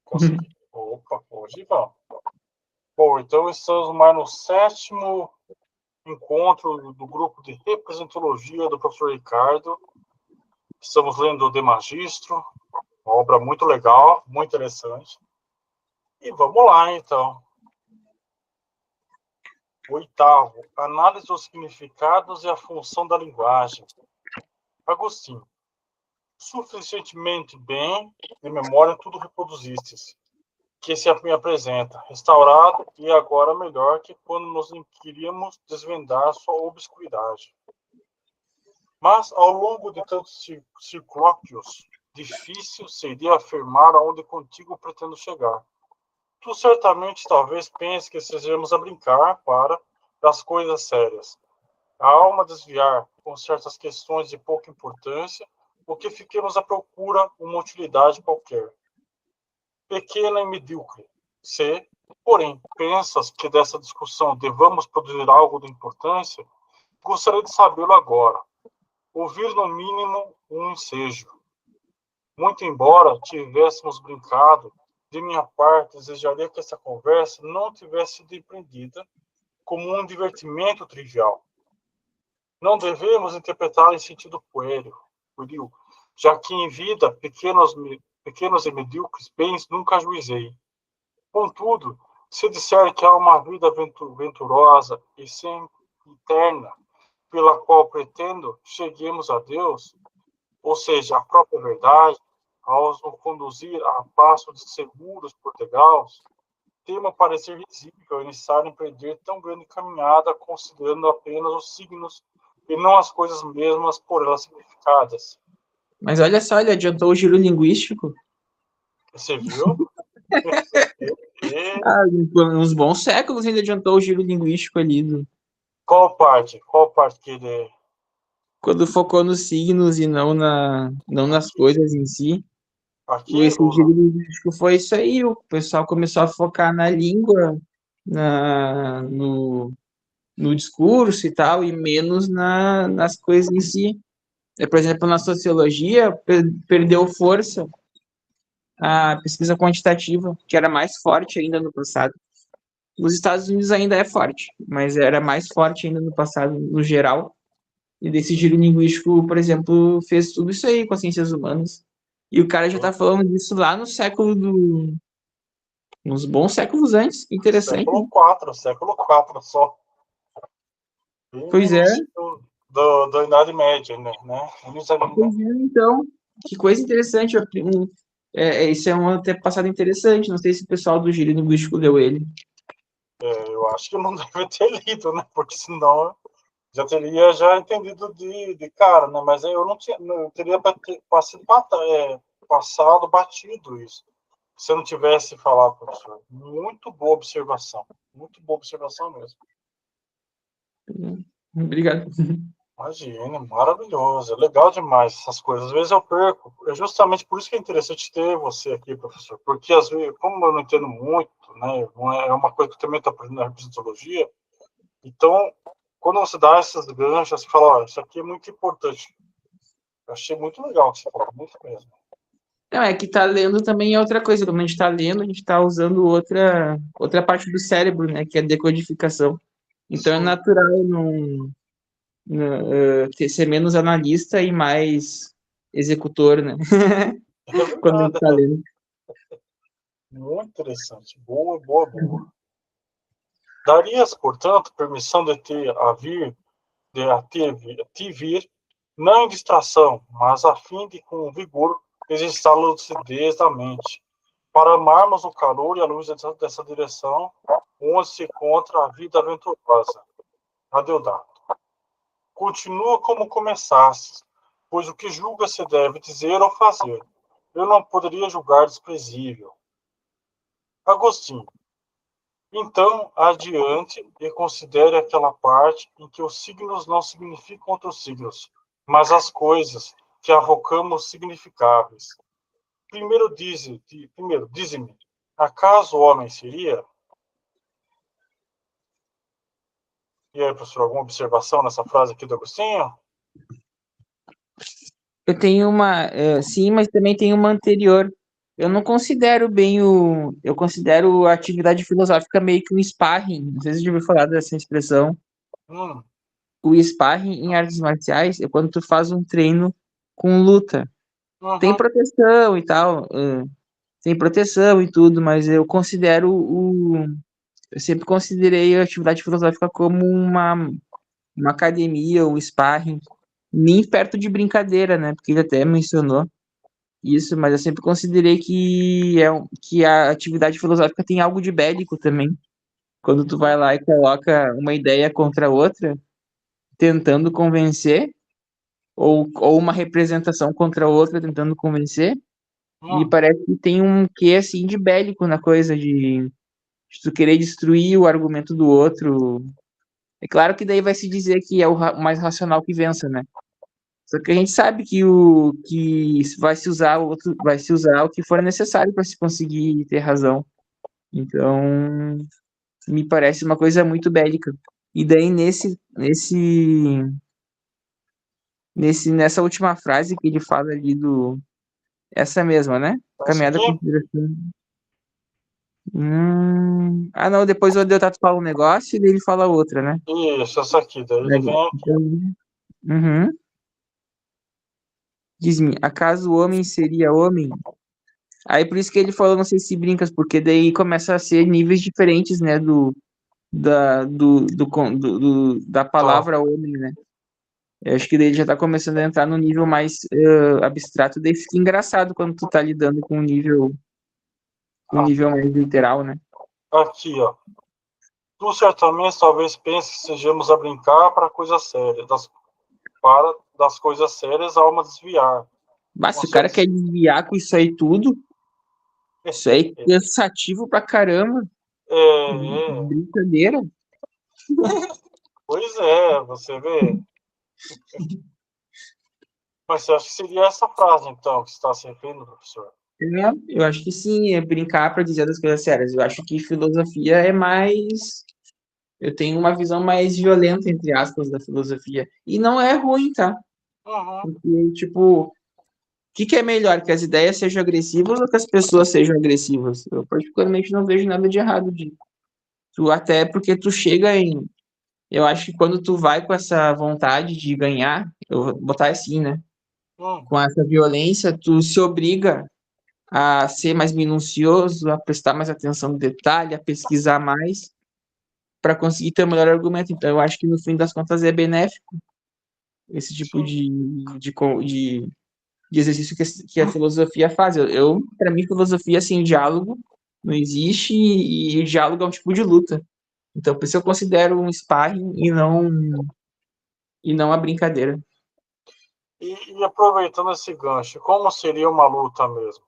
Consegui. Opa, hoje vamos. Bom, então estamos mais no 7º encontro do grupo de representologia do professor Ricardo. Estamos lendo o De Magistro, uma obra muito legal, muito interessante. E vamos lá, então. 8º, análise dos significados e a função da linguagem. Agostinho, suficientemente bem, de memória, tudo reproduzistes, que se me apresenta, restaurado e agora melhor que quando nos queríamos desvendar sua obscuridade. Mas, ao longo de tantos circunlóquios, difícil seria afirmar aonde contigo pretendo chegar. Tu certamente talvez pense que estejamos a brincar para das coisas sérias. A alma desviar com certas questões de pouca importância, ou que fiquemos à procura uma utilidade qualquer. Pequena e medíocre. Se, porém, pensas que dessa discussão devamos produzir algo de importância, gostaria de sabê-lo agora. Ouvir, no mínimo, um ensejo. Muito embora tivéssemos brincado, de minha parte, desejaria que essa conversa não tivesse sido empreendida como um divertimento trivial. Não devemos interpretá-la em sentido pueril, já que em vida pequenos e medíocres bens nunca ajuizei. Contudo, se disser que há uma vida venturosa e sempre eterna, pela qual pretendo cheguemos a Deus, ou seja, a própria verdade, ao nos conduzir a passos seguros por degraus, temo parecer risível iniciar a empreender tão grande caminhada considerando apenas os signos e não as coisas mesmas por elas significadas. Mas olha só, ele adiantou o giro linguístico. Você viu? Uns bons séculos ele adiantou o giro linguístico ali. Qual parte? Qual parte que ele... Quando focou nos signos e não nas coisas em si. Aqui, Esse giro linguístico foi isso aí. O pessoal começou a focar na língua, no discurso e tal, e menos nas coisas em si. Por exemplo, na sociologia, perdeu força a pesquisa quantitativa, que era mais forte ainda no passado. Nos Estados Unidos ainda é forte, mas era mais forte ainda no passado, no geral. E desse giro linguístico, por exemplo, fez tudo isso aí com as ciências humanas. E o cara já tá falando disso lá no uns bons séculos antes. Interessante, né? século IV só. Pois é. Da Idade Média, né? Pois é, então. Que coisa interessante. Esse é um antepassado interessante. Não sei se o pessoal do giro linguístico leu ele. Eu acho que não deve ter lido, né? Porque senão já teria entendido de cara, né? Mas eu não teria passado batido isso. Se eu não tivesse falado, professor. Muito boa observação mesmo. Obrigado. Imagina, maravilhoso, é legal demais essas coisas. Às vezes eu perco, é justamente por isso que é interessante ter você aqui, professor, porque às vezes, como eu não entendo muito, né, não é uma coisa que eu também estou aprendendo na representologia, então, quando você dá essas ganchas, você fala, olha, isso aqui é muito importante. Eu achei muito legal o que você falou, muito mesmo. Não, é que tá lendo também é outra coisa. Quando a gente tá lendo, a gente tá usando outra parte do cérebro, né? Que é a decodificação. Então é Sim. natural ser menos analista e mais executor, né? É Quando a gente tá verdade, lendo. muito interessante. Boa. Darias, portanto, permissão de te vir, não em distração, mas a fim de, com vigor, exercitar a lucidez da mente, para amarmos o calor e a luz dessa direção, onde se encontra a vida aventurosa. Adeodato. Continua como começaste, pois o que julga se deve dizer ou fazer. Eu não poderia julgar desprezível. Agostinho. Então, adiante e considere aquela parte em que os signos não significam outros signos, mas as coisas que avocamos significáveis. Primeiro dize-me, acaso o homem seria? E aí, professor, alguma observação nessa frase aqui do Agostinho? Eu tenho sim, mas também tem uma anterior. Eu não considero bem o. Eu considero a atividade filosófica meio que um sparring. Não sei se você já ouviu falar dessa expressão. Hum, O sparring em artes marciais é quando tu faz um treino com luta. Tem uhum, proteção e tal, tem proteção e tudo, mas eu considero o. Eu sempre considerei a atividade filosófica como uma academia, um sparring, nem perto de brincadeira, né? Porque ele até mencionou isso, mas eu sempre considerei que a atividade filosófica tem algo de bélico também. Quando tu vai lá e coloca uma ideia contra outra, tentando convencer, ou uma representação contra outra, tentando convencer, me hum, parece que tem um quê assim de bélico na coisa, de tu querer destruir o argumento do outro. É claro que daí vai se dizer que é o mais racional que vença, né? Só que a gente sabe que vai se usar o que for necessário para se conseguir ter razão. Então, me parece uma coisa muito bélica. E daí nessa última frase que ele fala ali do essa mesma, né? essa Caminhada aqui? com inspiração. Ah, não, depois o Deodato fala um negócio e daí ele fala outra, né? Isso, essa aqui. Daí ele vem aqui. Então, uhum. Diz-me, acaso o homem seria homem? Aí por isso que ele falou, não sei se brincas, porque daí começa a ser níveis diferentes, né, da Tá. palavra homem, né? Eu acho que daí ele já tá começando a entrar no nível mais abstrato, daí fica engraçado quando tu tá lidando com um Ah, nível mais literal, né? aqui, ó. Tu certamente talvez pense que sejamos a brincar para coisas sérias, das coisas sérias a alma desviar. Mas Com se o cara quer certeza. desviar com isso aí tudo, isso aí é cansativo pra caramba. É, Brincadeira. pois é, você vê. Mas você acha que seria essa frase, então, que você está se referindo, professor? É, eu acho que sim, é brincar para dizer das coisas sérias. Eu acho que filosofia é mais. Eu tenho uma visão mais violenta, entre aspas, da filosofia. E não é ruim, tá? Uhum, Porque, tipo, o que é melhor? Que as ideias sejam agressivas ou que as pessoas sejam agressivas? Eu, particularmente, não vejo nada de errado de. Tu, até porque tu chega em. Eu acho que quando tu vai com essa vontade de ganhar, eu vou botar assim, né? uhum, Com essa violência, tu se obriga a ser mais minucioso, a prestar mais atenção no detalhe, a pesquisar mais, para conseguir ter o melhor argumento. Então, eu acho que no fim das contas é benéfico esse tipo sim. de exercício que a filosofia faz. Para mim, filosofia sem diálogo não existe e diálogo é um tipo de luta. Então, por isso eu considero um sparring e não a brincadeira. E aproveitando esse gancho, como seria uma luta mesmo?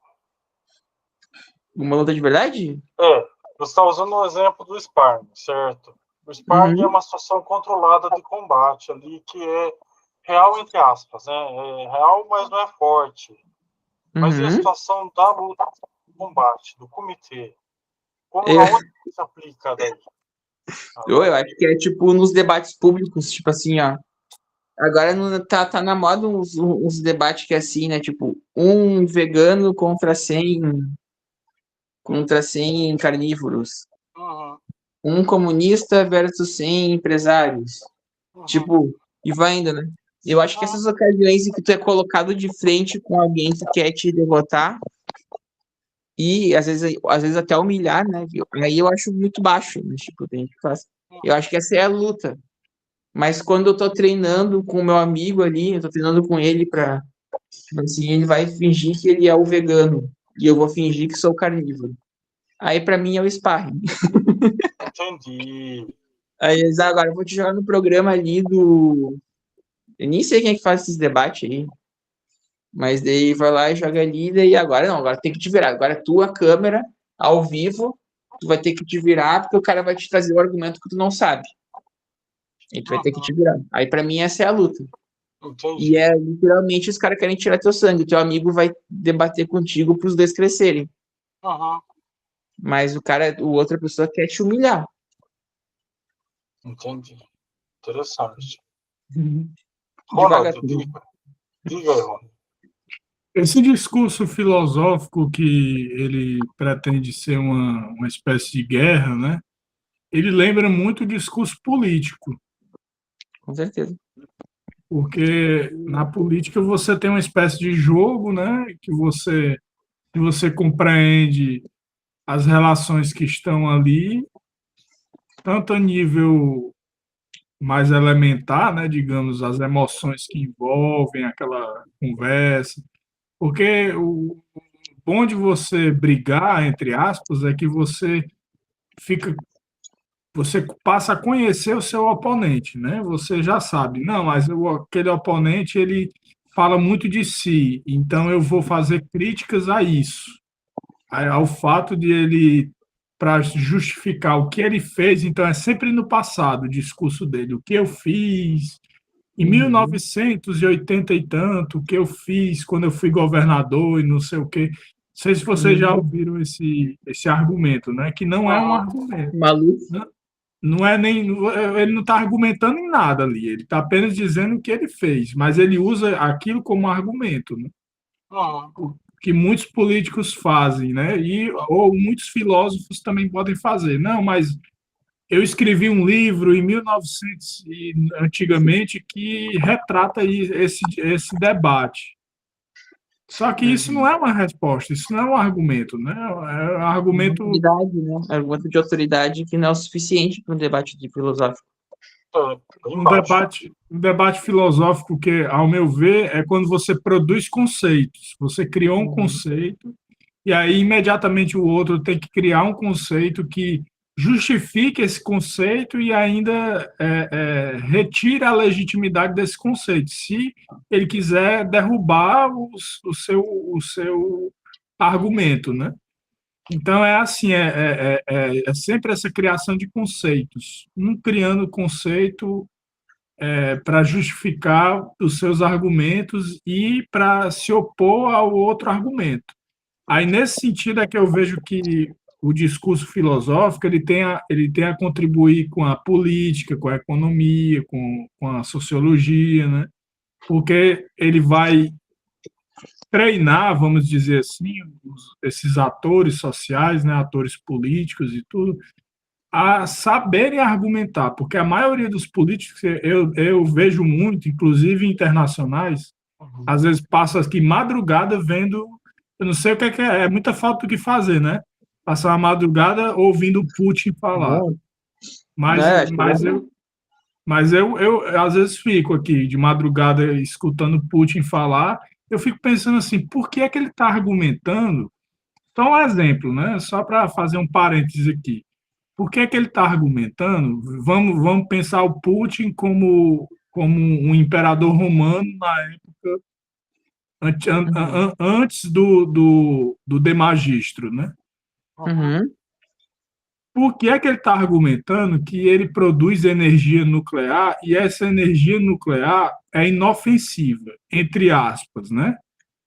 Uma luta de verdade? É, você está usando o exemplo do sparring, certo? O sparring é Uhum, uma situação controlada de combate ali, que é real entre aspas, né? É real, mas não é forte. Mas e a uhum. situação da luta, do combate, do comitê? Como, Eu, aonde se aplica daí? eu Agora, acho que é tipo nos debates públicos, tipo assim, ó. Agora tá na moda uns debates que é assim, né? Tipo, um vegano contra 100 carnívoros. uhum, Um comunista versus 100 empresários. uhum, Tipo, e vai ainda, né? Eu acho que uhum, essas ocasiões em que tu é colocado de frente com alguém que quer te derrotar e às vezes até humilhar, né? Aí eu acho muito baixo, mas tipo, tem que fazer. Eu uhum. acho que essa é a luta. Mas quando eu tô treinando com o meu amigo ali, eu tô treinando com ele pra. Tipo assim, ele vai fingir que ele é o vegano e eu vou fingir que sou carnívoro. Aí pra mim é o sparring. Entendi. Aí agora eu vou te jogar no programa ali do. Eu nem sei quem é que faz esses debates aí, mas daí vai lá e joga ali, e daí agora não, agora tem que te virar. Agora tua câmera, ao vivo, tu vai ter que te virar porque o cara vai te trazer o argumento que tu não sabe. E tu vai ter que Uhum, te virar. Aí pra mim essa é a luta. E entendi. é literalmente os caras querem tirar teu sangue. Teu amigo vai debater contigo pros dois crescerem. Uhum, Mas o outra pessoa quer te humilhar. entendi. Interessante. Uhum. Ronald, Devagar. diga aí, Ronald. Esse discurso filosófico que ele pretende ser uma espécie de guerra, né? Ele lembra muito o discurso político, Com certeza. porque na política você tem uma espécie de jogo, né? Que você compreende as relações que estão ali, tanto a nível mais elementar, né? Digamos, as emoções que envolvem aquela conversa, porque o bom de você brigar, entre aspas, é que fica você passa a conhecer o seu oponente, né? Você já sabe, não, mas aquele oponente ele fala muito de si, então eu vou fazer críticas a isso, ao fato de ele para justificar o que ele fez, então é sempre no passado o discurso dele, o que eu fiz em 1980 e tanto, o que eu fiz quando eu fui governador e não sei o quê. Não sei se vocês já ouviram esse argumento, né? Que não é um argumento. Maluco. Não é nem. Ele não está argumentando em nada ali, ele está apenas dizendo o que ele fez, mas ele usa aquilo como argumento, né? O que muitos políticos fazem, né? Ou muitos filósofos também podem fazer. Não, mas eu escrevi um livro em 1900, antigamente, que retrata esse debate. Só que isso não é uma resposta, isso não é um argumento, né? É um argumento. Autoridade, né? Argumento de autoridade que não é o suficiente para um debate de filosófico. Um debate filosófico que, ao meu ver, é quando você produz conceitos. Você criou um conceito e aí imediatamente o outro tem que criar um conceito que justifique esse conceito e ainda retira a legitimidade desse conceito, se ele quiser derrubar o seu argumento, né? Então é assim, é sempre essa criação de conceitos, um criando conceito para justificar os seus argumentos e para se opor ao outro argumento. Aí, nesse sentido, é que eu vejo que o discurso filosófico ele tem a contribuir com a política, com a economia, com a sociologia, né? Porque ele vai treinar, vamos dizer assim, esses atores sociais, né, atores políticos e tudo, a saberem argumentar, porque a maioria dos políticos, eu vejo muito, inclusive internacionais, às vezes passa aqui madrugada vendo, eu não sei o que é muita falta do que fazer, né? Passar uma madrugada ouvindo o Putin falar. Mas eu às vezes fico aqui de madrugada escutando Putin falar, eu fico pensando assim, por que é que ele está argumentando? Só um exemplo, né? Só para fazer um parênteses aqui. Por que é que ele está argumentando? Vamos pensar o Putin como um imperador romano na época antes do Demagistro, né? Uhum. Por que é que ele está argumentando que ele produz energia nuclear e essa energia nuclear é inofensiva, entre aspas, né?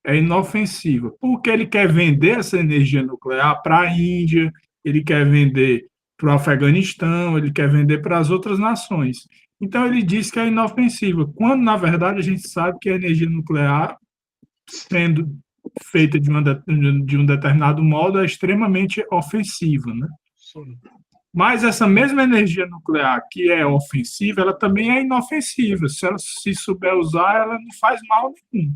É inofensiva. Porque ele quer vender essa energia nuclear para a Índia, ele quer vender para o Afeganistão, ele quer vender para as outras nações. Então ele diz que é inofensiva, quando na verdade a gente sabe que a energia nuclear, sendo feita de um determinado modo, é extremamente ofensiva, né? Sim. Mas essa mesma energia nuclear que é ofensiva, ela também é inofensiva. Se ela se souber usar, ela não faz mal nenhum.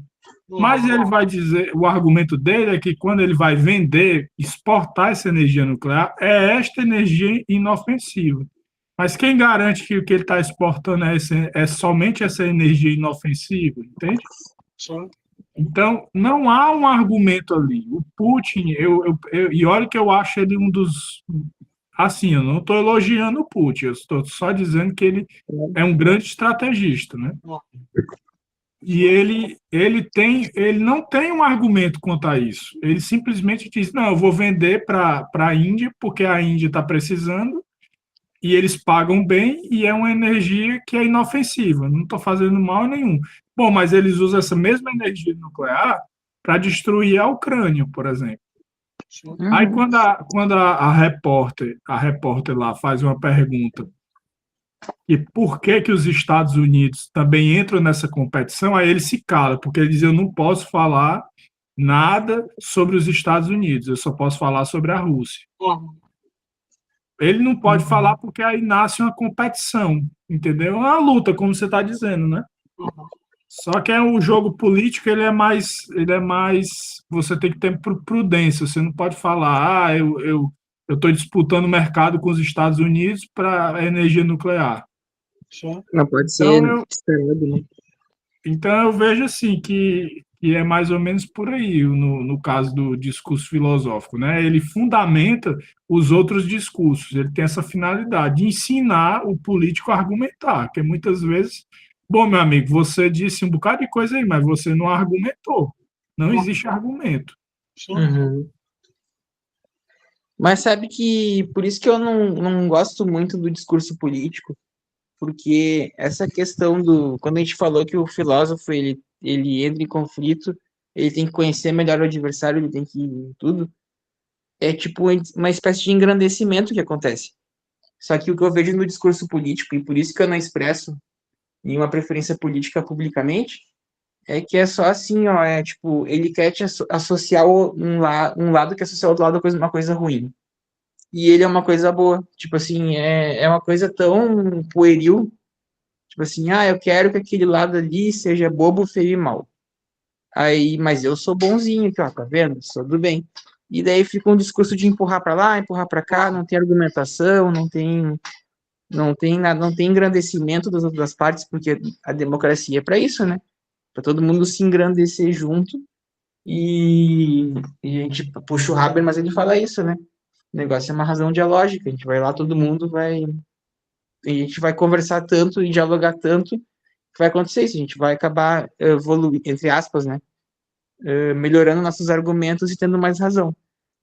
Mas ele vai dizer, o argumento dele é que quando ele vai vender, exportar essa energia nuclear, é esta energia inofensiva. Mas quem garante que o que ele está exportando é somente essa energia inofensiva, entende? Sim. Então, não há um argumento ali. O Putin, e olha que eu acho ele um dos... Assim, eu não estou elogiando o Putin, eu estou só dizendo que ele é um grande estrategista, né? E ele não tem um argumento quanto a isso. Ele simplesmente diz, não, eu vou vender para a Índia, porque a Índia está precisando, e eles pagam bem, e é uma energia que é inofensiva, não estou fazendo mal nenhum. Bom, mas eles usam essa mesma energia nuclear para destruir a Ucrânia, por exemplo. Aí quando a repórter lá faz uma pergunta e por que os Estados Unidos também entram nessa competição, aí ele se cala, porque ele diz, eu não posso falar nada sobre os Estados Unidos, eu só posso falar sobre a Rússia. Uhum. Ele não pode Uhum. falar porque aí nasce uma competição, entendeu? É uma luta, como você está dizendo, né? Uhum. Só que o jogo político, ele é mais, você tem que ter prudência, você não pode falar, eu estou disputando o mercado com os Estados Unidos para energia nuclear. Sim. Não pode ser Então eu, esperado, né? então eu vejo assim que é mais ou menos por aí no caso do discurso filosófico, né? Ele fundamenta os outros discursos, ele tem essa finalidade de ensinar o político a argumentar, que muitas vezes, bom, meu amigo, você disse um bocado de coisa aí, mas você não argumentou. Não existe argumento. Sim. Uhum. Mas sabe que por isso que eu não gosto muito do discurso político, porque essa questão do. Quando a gente falou que o filósofo ele entra em conflito, ele tem que conhecer melhor o adversário, ele tem que tudo. É tipo uma espécie de engrandecimento que acontece. Só que o que eu vejo no discurso político, e por isso que eu não expresso nenhuma preferência política publicamente, é que é só assim, ó, é tipo, ele quer te associar um lado que associa ao outro lado uma coisa ruim. E ele é uma coisa boa. Tipo assim, é uma coisa tão pueril. Tipo assim, eu quero que aquele lado ali seja bobo, feio e mal. Aí, mas eu sou bonzinho aqui, ó, tá vendo? Sou do bem. E daí fica um discurso de empurrar para lá, empurrar para cá, não tem argumentação, não tem nada, não tem engrandecimento das outras partes, porque a democracia é para isso, né? Para todo mundo se engrandecer junto. E a gente puxa o Haber, mas ele fala isso, né? O negócio é uma razão dialógica. A gente vai lá, todo mundo vai. A gente vai conversar tanto e dialogar tanto que vai acontecer isso. A gente vai acabar evoluindo, entre aspas, né? Melhorando nossos argumentos e tendo mais razão.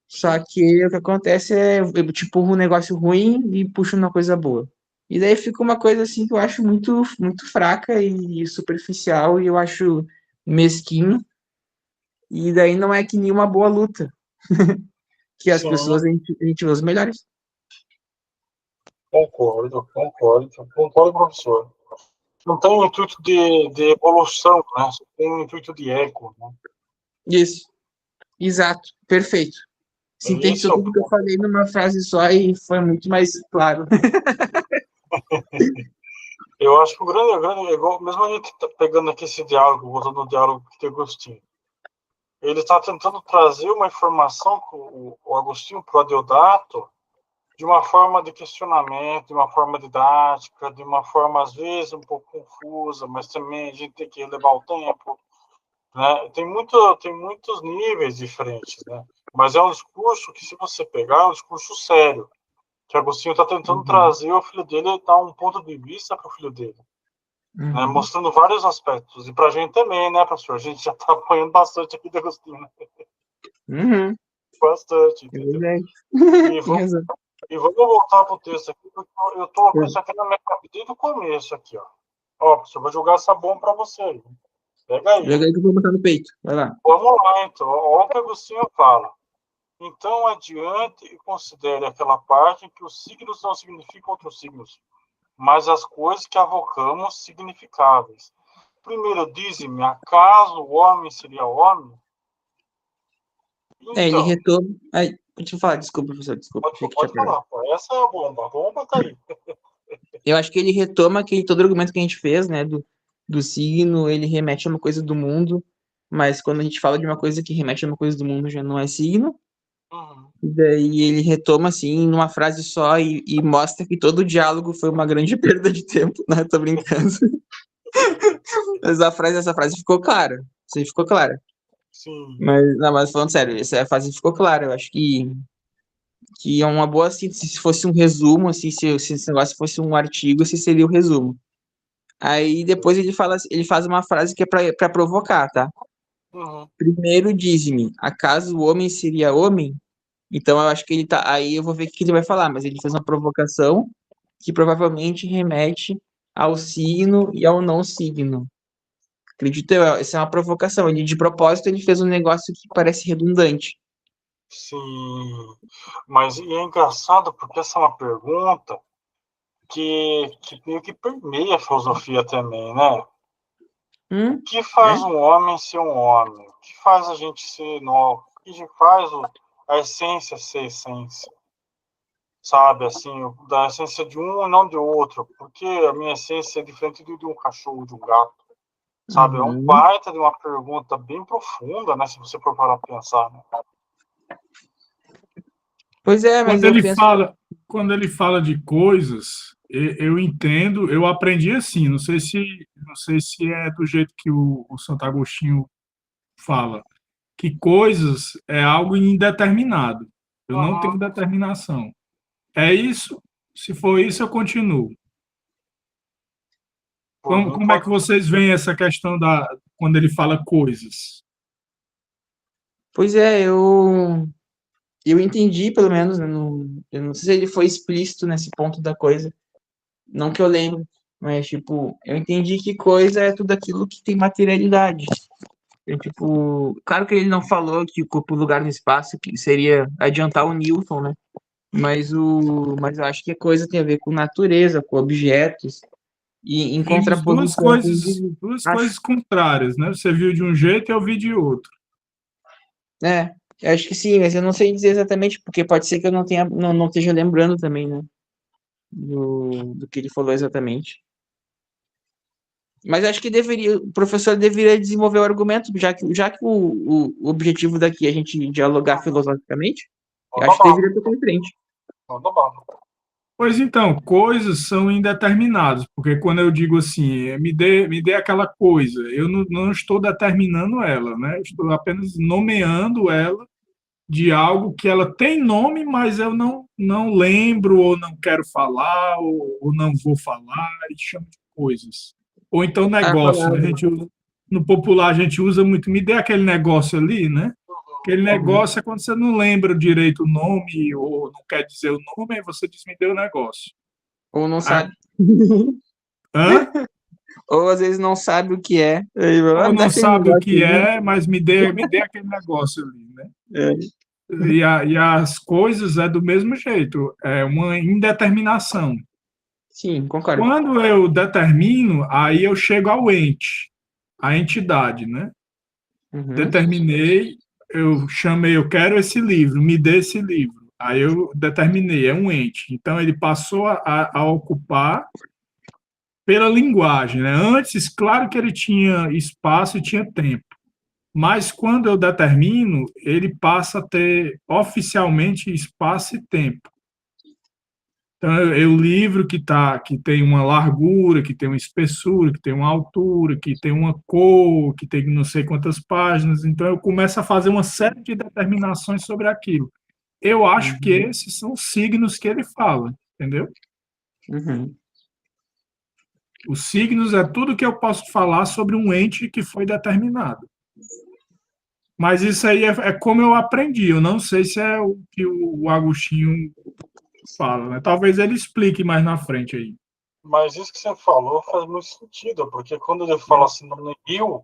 Só que o que acontece é eu te empurro um negócio ruim e puxo uma coisa boa. E daí fica uma coisa assim que eu acho muito, muito fraca e superficial e eu acho mesquinho. E daí não é que nenhuma boa luta. Que as Sim. pessoas a gente vê os melhores. Concordo, professor. Não tem um intuito de evolução, né? Só tem um intuito de eco, né? Isso. Exato. Perfeito. Esse Sintetizou é o tudo que eu ponto. falei numa frase só e foi muito mais claro. Eu acho que o grande, igual, mesmo a gente tá pegando aqui esse diálogo, voltando no diálogo que tem Agostinho, ele está tentando trazer uma informação para o Agostinho, para o Adeodato, de uma forma de questionamento, de uma forma didática, de uma forma, às vezes, um pouco confusa, mas também a gente tem que levar o tempo, né? Tem muitos níveis diferentes, né? Mas é um discurso que, se você pegar, é um discurso sério, que Agostinho está tentando trazer ao filho dele, dar um ponto de vista para o filho dele, né? Mostrando vários aspectos. E para a gente também, né, professor? A gente já está apanhando bastante aqui de Agostinho, né? Uhum. Bastante, É entendeu? verdade. E Tem razão. vamos voltar para o texto aqui, porque eu estou com isso aqui na minha cabeça desde o começo aqui, ó. Ó, professor, vou jogar essa bomba para você aí. Pega aí. Joga aí que eu vou botar no peito. Vai lá. Vamos lá, então. Olha o que Agostinho fala. Então, adiante e considere aquela parte em que os signos não significam outros signos, mas as coisas que avocamos significáveis. Primeiro, dize-me, acaso o homem seria homem? Ele Então, retoma. Ai, deixa eu falar, desculpa, professor, desculpa. Achei que tinha pode pegado. falar, pô. Essa é a bomba. A bomba tá aí. Eu acho que ele retoma todo o argumento que a gente fez, né? Do signo, ele remete a uma coisa do mundo, mas quando a gente fala de uma coisa que remete a uma coisa do mundo, já não é signo. Uhum. E daí ele retoma assim numa frase só e mostra que todo o diálogo foi uma grande perda de tempo, né? Tô brincando. Mas essa frase ficou clara. Isso aí ficou clara. Sim. Mas, não, mas falando sério, essa frase ficou clara. Eu acho que é uma boa síntese. Se fosse um resumo, assim, se esse negócio fosse um artigo, esse seria o resumo. Aí depois ele faz uma frase que é para provocar, tá? Uhum. Primeiro diz-me, acaso o homem seria homem? Então eu acho que ele tá. Aí eu vou ver o que ele vai falar, mas ele fez uma provocação que provavelmente remete ao signo e ao não signo. Acredito eu, essa é uma provocação. Ele, de propósito, ele fez um negócio que parece redundante. Sim. Mas e é engraçado porque essa é uma pergunta que meio que permeia a filosofia também, né? O que faz um homem ser um homem? O que faz a gente ser nós? O que faz a essência ser essência? Sabe, assim, da essência de um e não de outro. Porque a minha essência é diferente de um cachorro, de um gato. Sabe, é um baita de uma pergunta bem profunda, né? Se você for parar para pensar, né? Pois é, mas quando ele fala de coisas, eu entendo, eu aprendi assim, não sei se é do jeito que o Santo Agostinho fala, que coisas é algo indeterminado. Eu não tenho determinação. É isso? Se for isso, eu continuo. Como é que vocês veem essa questão quando ele fala coisas? Pois é, eu entendi, pelo menos, né, eu não sei se ele foi explícito nesse ponto da coisa, não que eu lembre, mas, tipo, eu entendi que coisa é tudo aquilo que tem materialidade. Tipo, claro que ele não falou que o corpo, lugar no espaço, que seria adiantar o Newton, né? Mas eu acho que a coisa tem a ver com natureza, com objetos, e em Vimos contraposição com duas coisas contrárias, né? Você viu de um jeito e eu vi de outro. Eu acho que sim, mas eu não sei dizer exatamente, porque pode ser que eu não esteja lembrando também, né? Do que ele falou exatamente. Mas eu acho que o professor deveria desenvolver o argumento, já que o objetivo daqui é a gente dialogar filosoficamente, eu acho que deveria ter em frente. Pois então, coisas são indeterminadas, porque quando eu digo assim, me dê aquela coisa, eu não estou determinando ela, né? Estou apenas nomeando ela de algo que ela tem nome, mas eu não lembro, ou não quero falar, ou não vou falar, e chamo de coisas. Ou então negócio, né? No popular a gente usa muito, me dê aquele negócio ali, né? Aquele negócio é quando você não lembra direito o nome, ou não quer dizer o nome, aí você diz, me dê o negócio. Ou não sabe. Hã? Ou às vezes não sabe o que é. Ou não sabe o que é, mas me dê aquele negócio ali, né? E as coisas é do mesmo jeito, é uma indeterminação. Sim, concordo. Quando eu determino, aí eu chego ao ente, a entidade, né? Determinei, eu chamei, eu quero esse livro, me dê esse livro. Aí eu determinei, é um ente. Então ele passou a ocupar pela linguagem, né? Antes, claro que ele tinha espaço e tinha tempo. Mas quando eu determino, ele passa a ter oficialmente espaço e tempo. Então, o livro que tem uma largura, que tem uma espessura, que tem uma altura, que tem uma cor, que tem não sei quantas páginas, então eu começo a fazer uma série de determinações sobre aquilo. Eu acho que esses são os signos que ele fala, entendeu? Os signos é tudo que eu posso falar sobre um ente que foi determinado. Mas isso aí é como eu aprendi, eu não sei se é o que o Agostinho fala, né? Talvez ele explique mais na frente aí. Mas isso que você falou faz muito sentido, porque quando ele fala assim no Rio,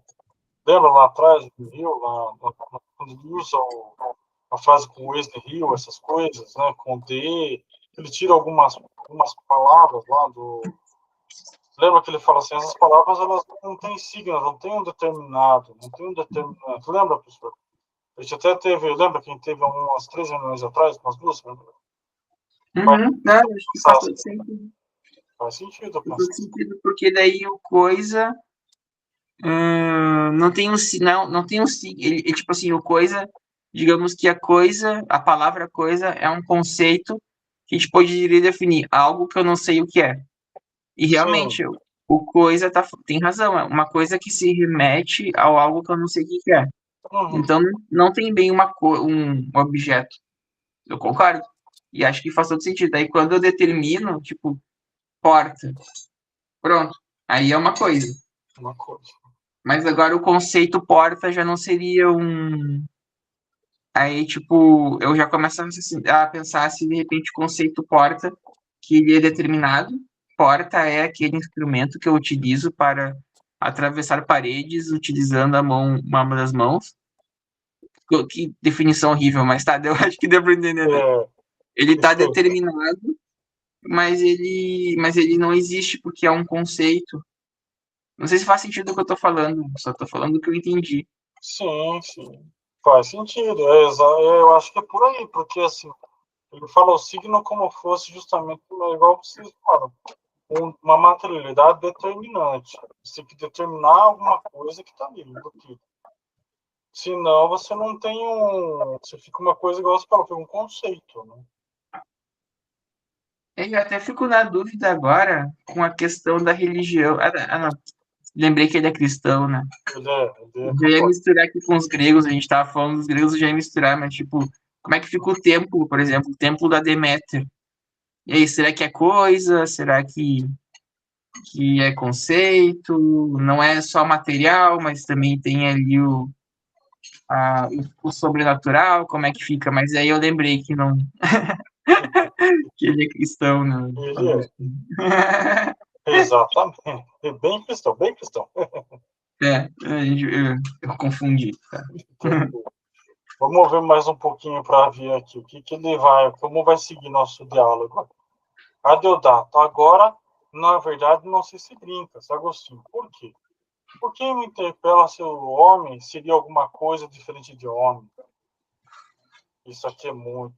lembra lá atrás do Rio, quando ele usa a frase com Wesley Hill, essas coisas, né, com D, ele tira algumas palavras lá do... Lembra que ele fala assim, essas palavras elas não têm signos, não tem um determinado, Lembra, professor? A gente até teve, lembra que a gente teve umas 3 reuniões atrás, umas 2, lembra? Acho que faz todo sentido. Faz sentido, faz todo sentido, porque daí o coisa não tem um signo, tipo assim, o coisa, digamos que a palavra coisa é um conceito que a gente poderia definir algo que eu não sei o que é. E realmente, o coisa tem razão, é uma coisa que se remete ao algo que eu não sei o que é. Então, não tem bem um objeto. Eu concordo. E acho que faz todo sentido. Aí, quando eu determino, tipo, porta, pronto. Aí é uma coisa. Mas agora o conceito porta já não seria um... Aí, tipo, eu já começo a pensar se, de repente, o conceito porta, que ele é determinado, porta é aquele instrumento que eu utilizo para atravessar paredes utilizando uma das mãos. Que definição horrível, mas tá, eu acho que deu para entender, né? Ele está determinado, mas ele não existe porque é um conceito. Não sei se faz sentido o que eu tô falando, só tô falando o que eu entendi. Sim, sim. Faz sentido. Eu acho que é por aí, porque assim, ele fala o signo como fosse justamente igual vocês falam, uma materialidade determinante. Você tem que determinar alguma coisa que está ali, embutido. Senão você não tem um. Você fica uma coisa igual você falou, foi um conceito, né? Eu até fico na dúvida agora com a questão da religião. Não. Lembrei que ele é cristão, né? Ele é Já ia católico. misturar aqui com os gregos, a gente tava falando dos gregos, já ia misturar, mas tipo, como é que fica o templo, por exemplo, o templo da Deméter? E aí, será que é coisa? Será que é conceito? Não é só material, mas também tem ali o sobrenatural, como é que fica? Mas aí eu lembrei que não, que ele é cristão, né? Ele é. Exatamente. É bem cristão, bem cristão. Eu confundi, tá? Vamos ver mais um pouquinho para ver aqui o que ele vai, como vai seguir nosso diálogo. Adeodato, agora, na verdade, não sei se brinca, Agostinho. Por quê? Por que me interpela se o homem seria alguma coisa diferente de homem? Isso aqui é muito.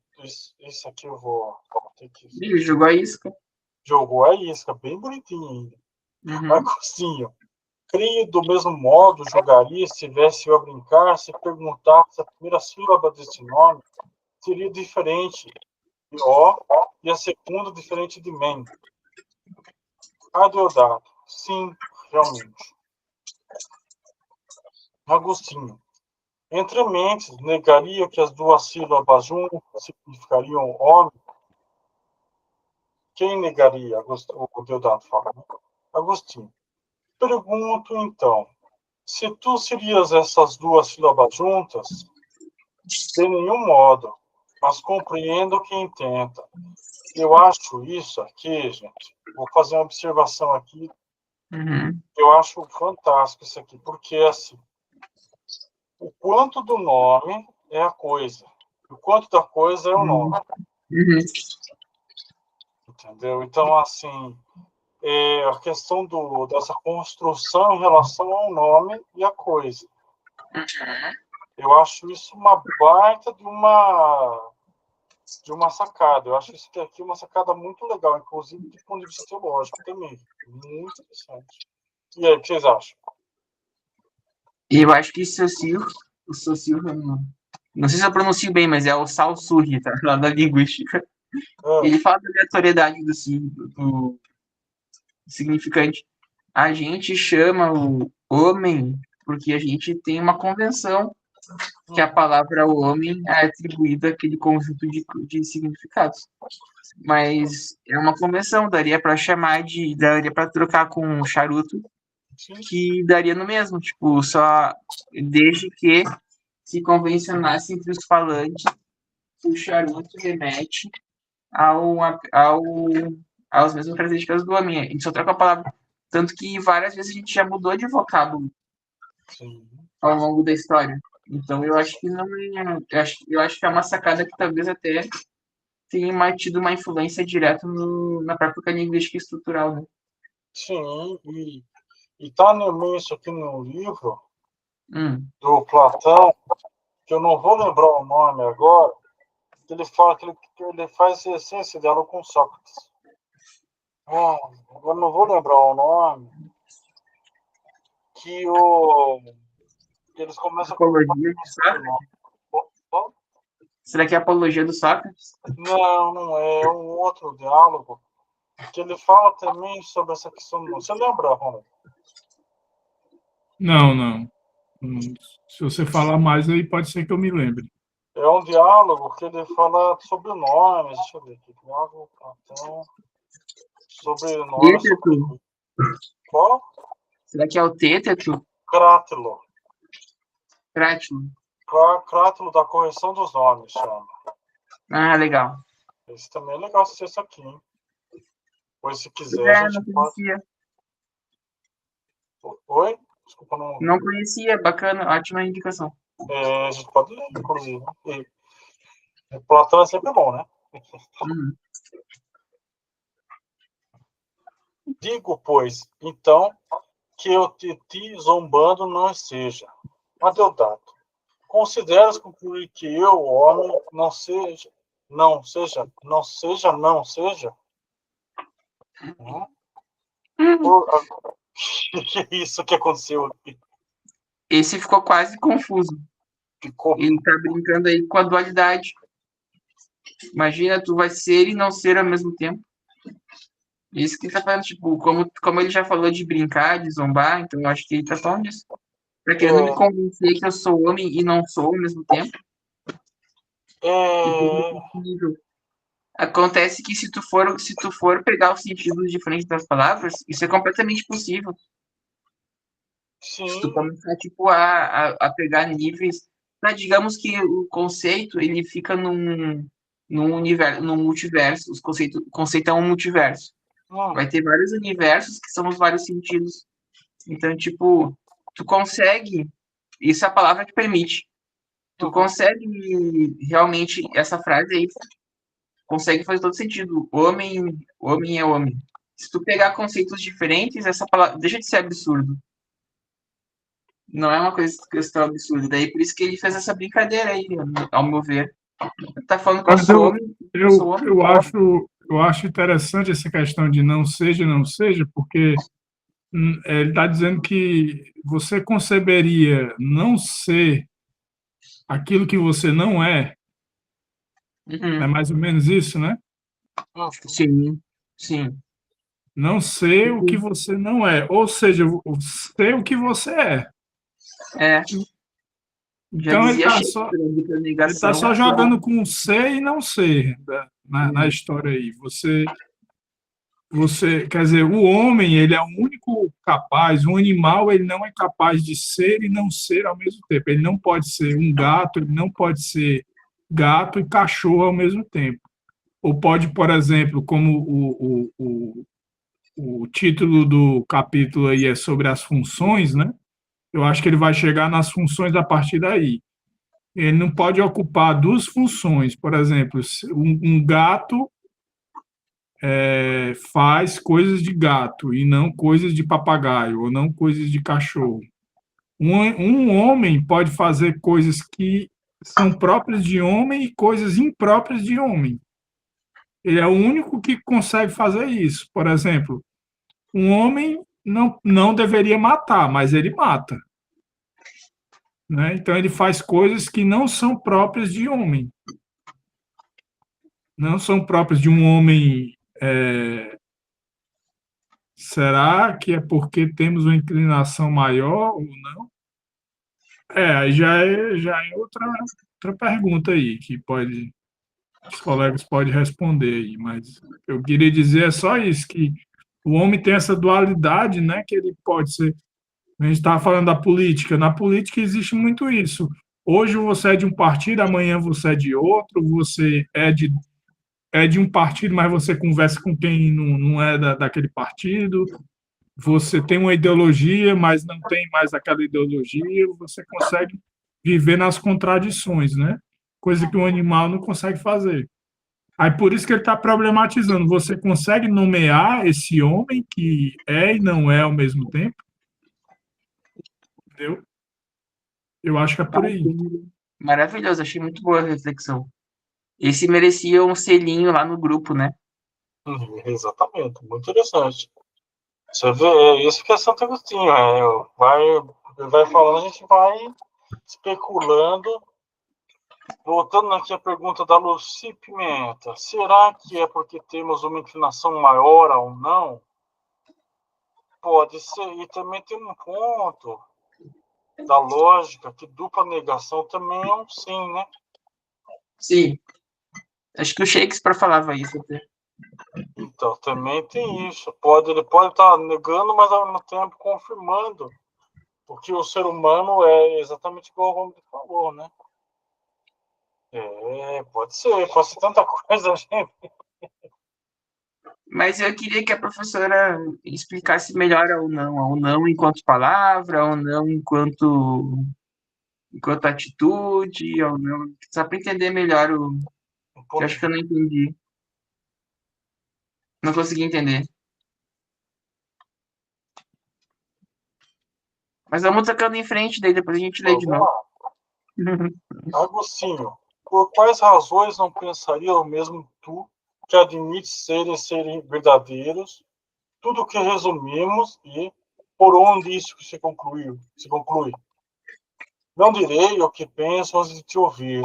Isso aqui eu vou ter que. Ele jogou a isca. Jogou a isca, bem bonitinho ainda. Uhum. Agostinho, creio do mesmo modo julgaria se tivesse eu a brincar, se perguntasse a primeira sílaba desse nome, seria diferente de ó e a segunda diferente de men. Adeodato, sim, realmente. Agostinho, entre mentes, negaria que as duas sílabas juntas significariam homem? Quem negaria? O Deodato fala. Né? Agostinho, pergunto então, se tu serias essas duas sílabas juntas, de nenhum modo, mas compreendo quem tenta. Eu acho isso aqui, gente, vou fazer uma observação aqui, Uhum. eu acho fantástico isso aqui, porque assim, o quanto do nome é a coisa, o quanto da coisa é o nome, Uhum. entendeu? Então, assim, a questão dessa construção em relação ao nome e a coisa. Eu acho isso uma baita de uma sacada. Eu acho isso aqui uma sacada muito legal, inclusive do ponto de vista teológico também. Muito interessante. E aí, o que vocês acham? E eu acho que o Saussure, não sei se eu pronuncio bem, mas é o Saussure, tá? Lá da linguística. Ele fala da aleatoriedade do significante. A gente chama o homem porque a gente tem uma convenção que a palavra homem é atribuída àquele conjunto de significados. Mas é uma convenção, daria para trocar com um charuto, que daria no mesmo, tipo, só desde que se convencionasse entre os falantes que o charuto remete ao, às mesmas características do homem. A gente só troca a palavra. Tanto que várias vezes a gente já mudou de vocábulo ao longo da história. Então eu acho que não é. Eu acho que é uma sacada que talvez até tenha tido uma influência direta na própria linguística estrutural, né? Sim, e está isso aqui no livro do Hum. Platão, que eu não vou lembrar o nome agora, que ele fala que ele faz esse diálogo com Sócrates. Eu não vou lembrar o nome, que eles começam Apologia de Sócrates? Será que é a apologia do Sócrates? Não, não é. É um outro diálogo que ele fala também sobre essa questão. Você lembra, Ronald? Não. Se você falar mais aí, pode ser que eu me lembre. É um diálogo que ele fala sobre nomes. Deixa eu ver aqui. Diálogo Platão. Sobre nomes. Sobre... Qual? Será que é o Tétetro? Crátilo. Crátilo. Crátilo da correção dos nomes, chama. Ah, legal. Esse também é legal assistir isso aqui, hein? Pois se quiser, a gente Não pode. conhecia. Oi? Desculpa, não. Não conhecia, bacana, ótima indicação. A gente pode ler, inclusive. E Platão é sempre bom, né? Uhum. Digo, pois, então, que eu te zombando não esteja. Adeodato, consideras concluir que eu, homem, não seja? O que é isso que aconteceu aqui? Esse ficou quase confuso. Ficou. Ele tá brincando aí com a dualidade. Imagina, tu vai ser e não ser ao mesmo tempo. Isso que ele tá falando, tipo, como ele já falou de brincar, de zombar, então eu acho que ele tá falando disso. Tá querendo me convencer que eu sou homem e não sou ao mesmo tempo. Acontece que se tu for pegar os sentidos diferentes das palavras, isso é completamente possível. Sim. Se tu começar, tipo, a pegar níveis, tá, digamos que o conceito, ele fica num universo, num multiverso. O conceito é um multiverso. Vai ter vários universos que são os vários sentidos. Então, tipo, tu consegue, isso a palavra que permite. Tu consegue realmente, essa frase aí, consegue fazer todo sentido. Homem é homem. Se tu pegar conceitos diferentes, essa palavra deixa de ser absurdo. Não é uma questão absurda. Daí por isso que ele fez essa brincadeira aí, ao meu ver. Tá falando que eu sou homem, eu acho interessante essa questão de não seja, porque ele está dizendo que você conceberia não ser aquilo que você não é. É mais ou menos isso, né? Sim, sim. Não ser o que você não é. Ou seja, ser o que você é. É. Então ele está só jogando com ser e não ser na história aí. Você, quer dizer, o homem, ele é o único capaz, o animal, ele não é capaz de ser e não ser ao mesmo tempo. Ele não pode ser um gato, ele não pode ser gato e cachorro ao mesmo tempo. Ou pode, por exemplo, como o título do capítulo aí é sobre as funções, né? Eu acho que ele vai chegar nas funções a partir daí. Ele não pode ocupar duas funções. Por exemplo, um gato faz coisas de gato e não coisas de papagaio, ou não coisas de cachorro. Um homem pode fazer coisas que são próprias de homem e coisas impróprias de homem. Ele é o único que consegue fazer isso. Por exemplo, um homem não deveria matar, mas ele mata. Né? Então, ele faz coisas que não são próprias de homem. Não são próprias de um homem. Será que é porque temos uma inclinação maior ou não? Aí já é outra pergunta aí que os colegas podem responder aí, mas eu queria dizer é só isso, que o homem tem essa dualidade, né, que ele pode ser. A gente estava falando da política. Na política existe muito isso. Hoje você é de um partido, amanhã você é de outro, você é de um partido, mas você conversa com quem não é daquele partido. Você tem uma ideologia, mas não tem mais aquela ideologia. Você consegue viver nas contradições, né? Coisa que um animal não consegue fazer. Aí por isso que ele está problematizando. Você consegue nomear esse homem que é e não é ao mesmo tempo? Entendeu? Eu acho que é por aí. Maravilhoso, achei muito boa a reflexão. Esse merecia um selinho lá no grupo, né? Exatamente, muito interessante. Você vê, é isso que é Santo Agostinho, vai falando, a gente vai especulando. Voltando aqui à pergunta da Lucy Pimenta, será que é porque temos uma inclinação maior ou não? Pode ser, e também tem um ponto da lógica que dupla negação também é um sim, né? Sim. Acho que o Shakespeare falava isso até. Então, também tem isso. Ele pode estar negando, mas ao mesmo tempo confirmando. Porque o ser humano é exatamente igual o Romulo falou, né? Pode ser tanta coisa, gente. Mas eu queria que a professora explicasse melhor ao não enquanto palavra, ao não enquanto atitude, ao não, só para entender melhor eu acho que eu não entendi. Não consegui entender. Mas vamos tocando em frente, daí depois a gente lê de Vamos novo. lá. Agostinho, por quais razões não pensaria o mesmo tu, que admite serem verdadeiros, tudo o que resumimos e por onde isso se conclui? Não direi o que penso antes de te ouvir.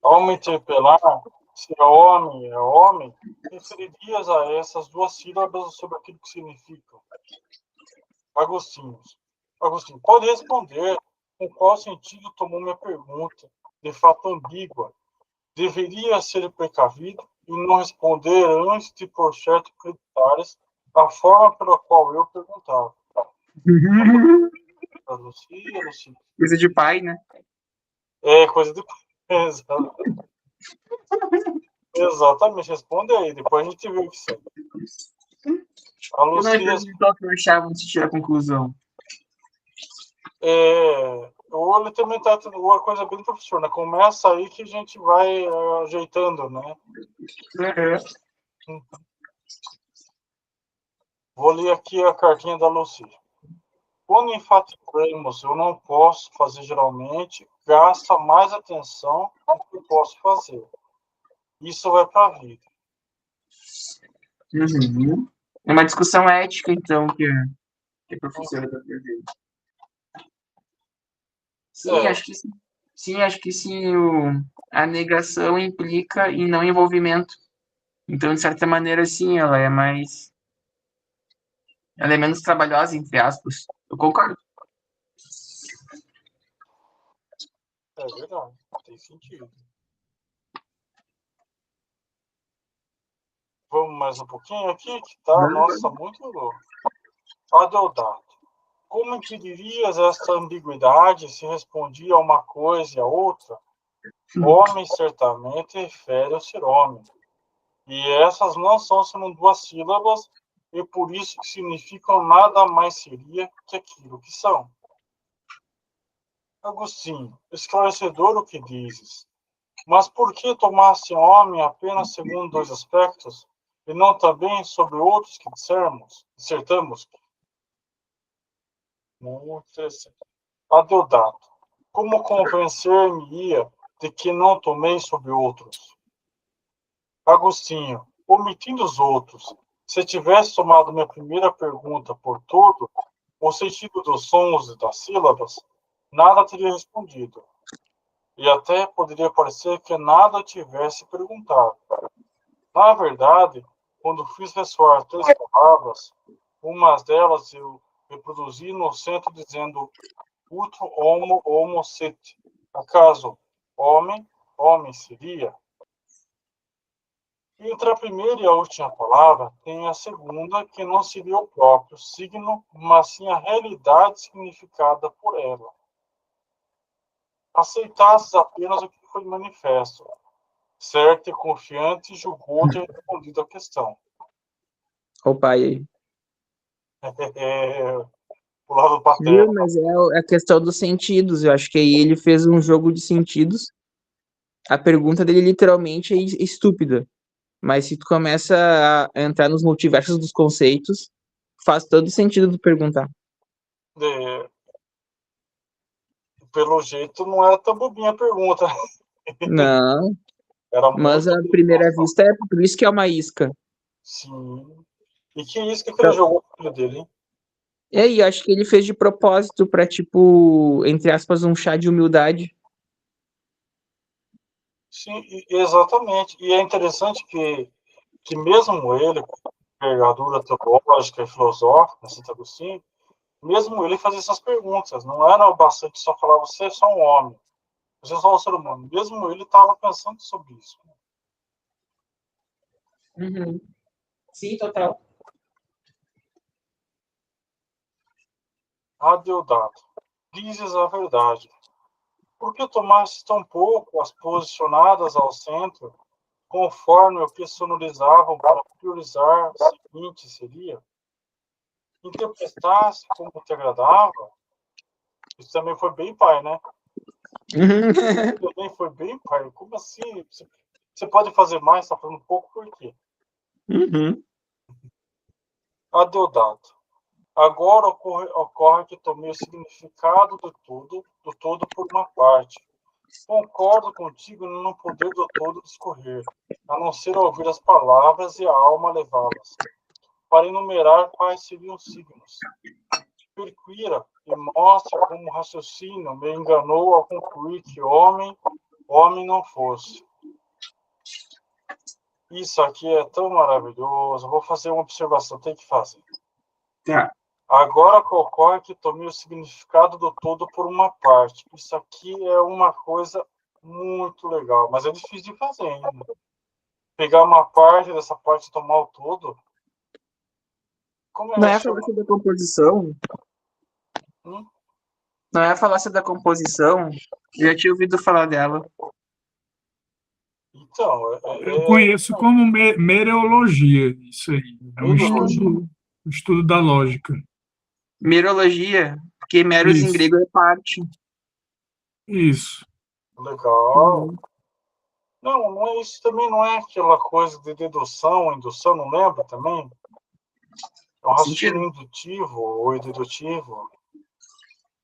Ao me interpelar, se é homem, referirias a essas duas sílabas sobre aquilo que significam. Agostinho, pode responder com qual sentido tomou minha pergunta, de fato ambígua. Deveria ser precavido e não responder antes de, por certo, acreditares a forma pela qual eu perguntava. Lucia. Coisa de pai, né? É, coisa de... Exatamente, responde aí, depois a gente vê o que você. A Eu não me Lucia... perguntou que eu achava antes de tirar a conclusão. Ele também tá uma coisa bem professor, né? Começa aí que a gente vai ajeitando, né? Vou ler aqui a cartinha da Lucia. Quando enfatizamos eu não posso fazer geralmente, gasta mais atenção no que eu posso fazer. Isso vai para a vida. Uhum. É uma discussão ética, então, que a professora está perdendo. Sim, acho que sim. Sim, acho que sim. A negação implica em não envolvimento. Então, de certa maneira, sim, ela é menos trabalhosa, entre aspas. Eu concordo. É verdade, tem sentido. Vamos mais um pouquinho aqui, que tá, nossa, muito louco. Adeodato. Como impedirias esta ambiguidade se respondia a uma coisa e a outra? Homem certamente refere ao ser homem. E essas não são senão duas sílabas, e por isso que significam nada mais seria que aquilo que são. Agostinho, esclarecedor o que dizes. Mas por que tomasse homem apenas segundo dois aspectos, e não também sobre outros que dissertamos? Muito interessante. Adeodato, como convencer-me-ia de que não tomei sobre outros? Agostinho, omitindo os outros, se tivesse tomado minha primeira pergunta por todo, o sentido dos sons e das sílabas, nada teria respondido. E até poderia parecer que nada tivesse perguntado. Na verdade, quando fiz ressoar três palavras, umas delas eu reproduzi no centro dizendo utro homo set. Acaso homem seria? Entre a primeira e a última palavra, tem a segunda, que não seria o próprio signo, mas sim a realidade significada por ela. Aceitasses apenas o que foi manifesto. Certo e confiante, julgou ter respondido a questão. Olha o pai aí. O lado Viu? paterno. Mas é a questão dos sentidos. Eu acho que aí ele fez um jogo de sentidos. A pergunta dele literalmente é estúpida. Mas se tu começa a entrar nos multiversos dos conceitos, faz todo sentido tu perguntar. Pelo jeito, não era tão bobinha a pergunta. Não, Era mas muito à bem primeira pensada. vista é por isso que é uma isca. Sim. E que isso que ele Então, jogou no filho dele, hein? e aí, acho que ele fez de propósito pra, tipo, entre aspas, um chá de humildade. Sim, exatamente. E é interessante que mesmo ele, com envergadura teológica e filosófica, Santo Agostinho, mesmo ele fazia essas perguntas. Não era o bastante só falar, você é só um homem, você é só um ser humano. Mesmo ele estava pensando sobre isso. Uhum. Sim, total. Adeodato, dizes a verdade. Por que tomaste tão pouco as posicionadas ao centro, conforme o que sonorizavam para priorizar o seguinte seria? Interpretasse como te agradava? Isso também foi bem pai, né? Também foi bem pai. Como assim? Você pode fazer mais, está fazendo pouco, por quê? Uhum. Adeodato. Agora ocorre que tomei o significado do todo por uma parte. Concordo contigo no não poder do todo discorrer, a não ser ouvir as palavras e a alma levá-las, para enumerar quais seriam os signos. Perquira e mostra como o raciocínio me enganou ao concluir que homem não fosse. Isso aqui é tão maravilhoso. Vou fazer uma observação, tem que fazer. Tá. Agora ocorre que tomei o significado do todo por uma parte. Isso aqui é uma coisa muito legal, mas é difícil de fazer ainda. Pegar uma parte dessa parte e tomar o todo. Como Não é é a chama? falácia da composição? Não é a falácia da composição? Eu já tinha ouvido falar dela. Então, Eu conheço como mereologia, isso aí. É um estudo da lógica. Merologia, porque meros em Isso. grego é parte. Isso. legal. Não é isso também, não é aquela coisa de dedução, indução, não lembra também? É um raciocínio indutivo ou dedutivo.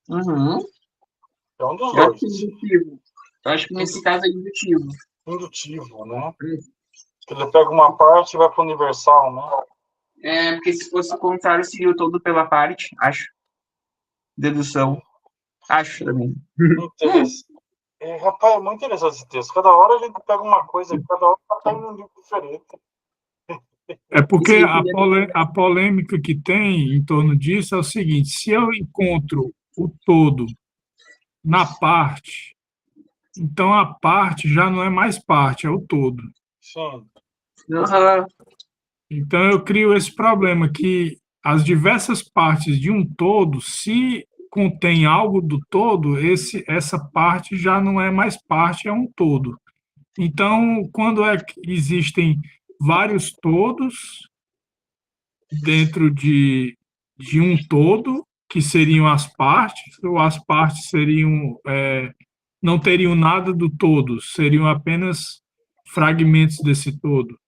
Uhum. É um dos Eu acho que é dois. indutivo. Eu acho que nesse caso é indutivo. Indutivo, né? Que ele pega uma parte e vai para o universal, né? É, porque se fosse o contrário, seria o todo pela parte, acho. Dedução. Acho também. Interessante. Rapaz, é muito interessante esse texto. Cada hora a gente pega uma coisa, cada hora está caindo um livro diferente. É porque a polêmica que tem em torno disso é o seguinte: se eu encontro o todo na parte, então a parte já não é mais parte, é o todo. Sim. Uhum. Então eu crio esse problema que as diversas partes de um todo, se contém algo do todo, essa parte já não é mais parte, é um todo. Então, quando existem vários todos dentro de um todo, que seriam as partes, ou as partes seriam não teriam nada do todo, seriam apenas fragmentos desse todo.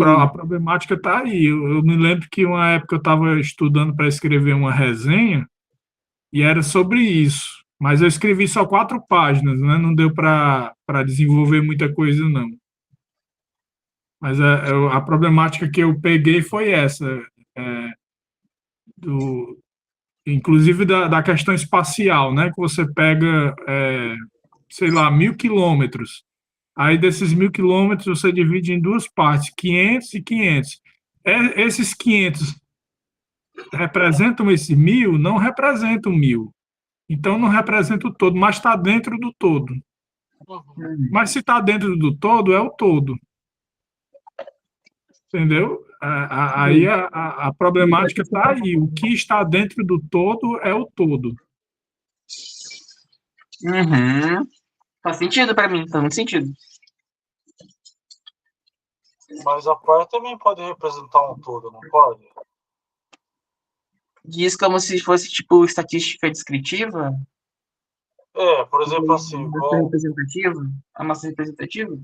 A problemática está aí. Eu me lembro que uma época eu estava estudando para escrever uma resenha e era sobre isso. Mas eu escrevi só 4 páginas, né? Não deu para desenvolver muita coisa, não. Mas a problemática que eu peguei foi essa, inclusive da questão espacial, né? Que você pega, sei lá, 1.000 quilômetros. Aí desses 1.000 quilômetros você divide em 2 partes, 500 e 500. Esses 500 representam esse 1.000? Não representam 1.000. Então não representa o todo, mas está dentro do todo. Mas se está dentro do todo, é o todo. Entendeu? Aí a problemática está aí. O que está dentro do todo é o todo. Uhum. Faz sentido para mim, faz muito sentido. Mas a parte também pode representar um todo, não pode? Diz como se fosse, tipo, estatística descritiva? Por exemplo, assim, Massa representativa? A massa representativa?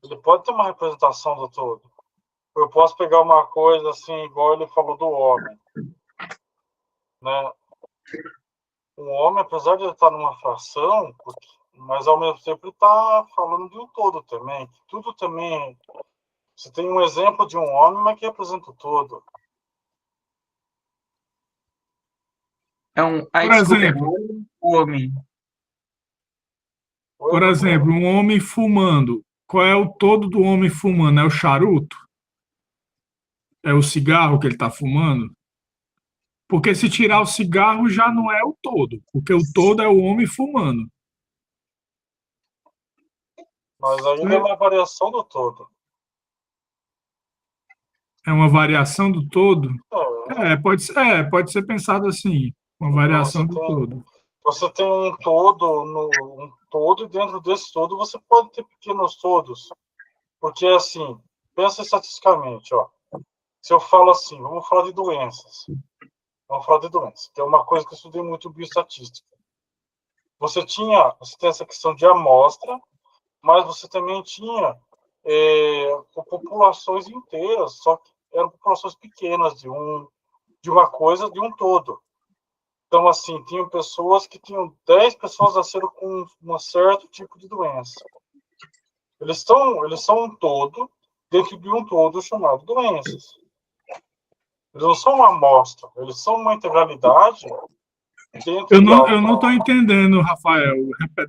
Ele pode ter uma representação do todo. Eu posso pegar uma coisa assim, igual ele falou do homem, né? O homem, apesar de ele estar numa fração, mas ao mesmo tempo ele está falando de um todo também. Tudo também. Você tem um exemplo de um homem, mas que representa o todo. Por exemplo, homem. Por exemplo, um homem fumando. Qual é o todo do homem fumando? É o charuto? É o cigarro que ele está fumando? Porque se tirar o cigarro já não é o todo, porque o todo é o homem fumando. Mas ainda é uma variação do todo. É uma variação do todo? Pode ser pensado assim, uma variação do todo. Você tem um todo, e dentro desse todo você pode ter pequenos todos. Porque, assim, pensa estatisticamente, ó. Se eu falo assim, vamos falar de doenças. Vamos falar de doenças, que é uma coisa que eu estudei muito bioestatística. Você tem essa questão de amostra, mas você também tinha com populações inteiras, só que eram populações pequenas de uma coisa, de um todo. Então, assim, tinham pessoas que tinham 10 pessoas nasceram com um certo tipo de doença. Eles são um todo dentro de um todo chamado doenças. Eles não são uma amostra, eles são uma integralidade dentro de algo. Eu não estou entendendo, Rafael.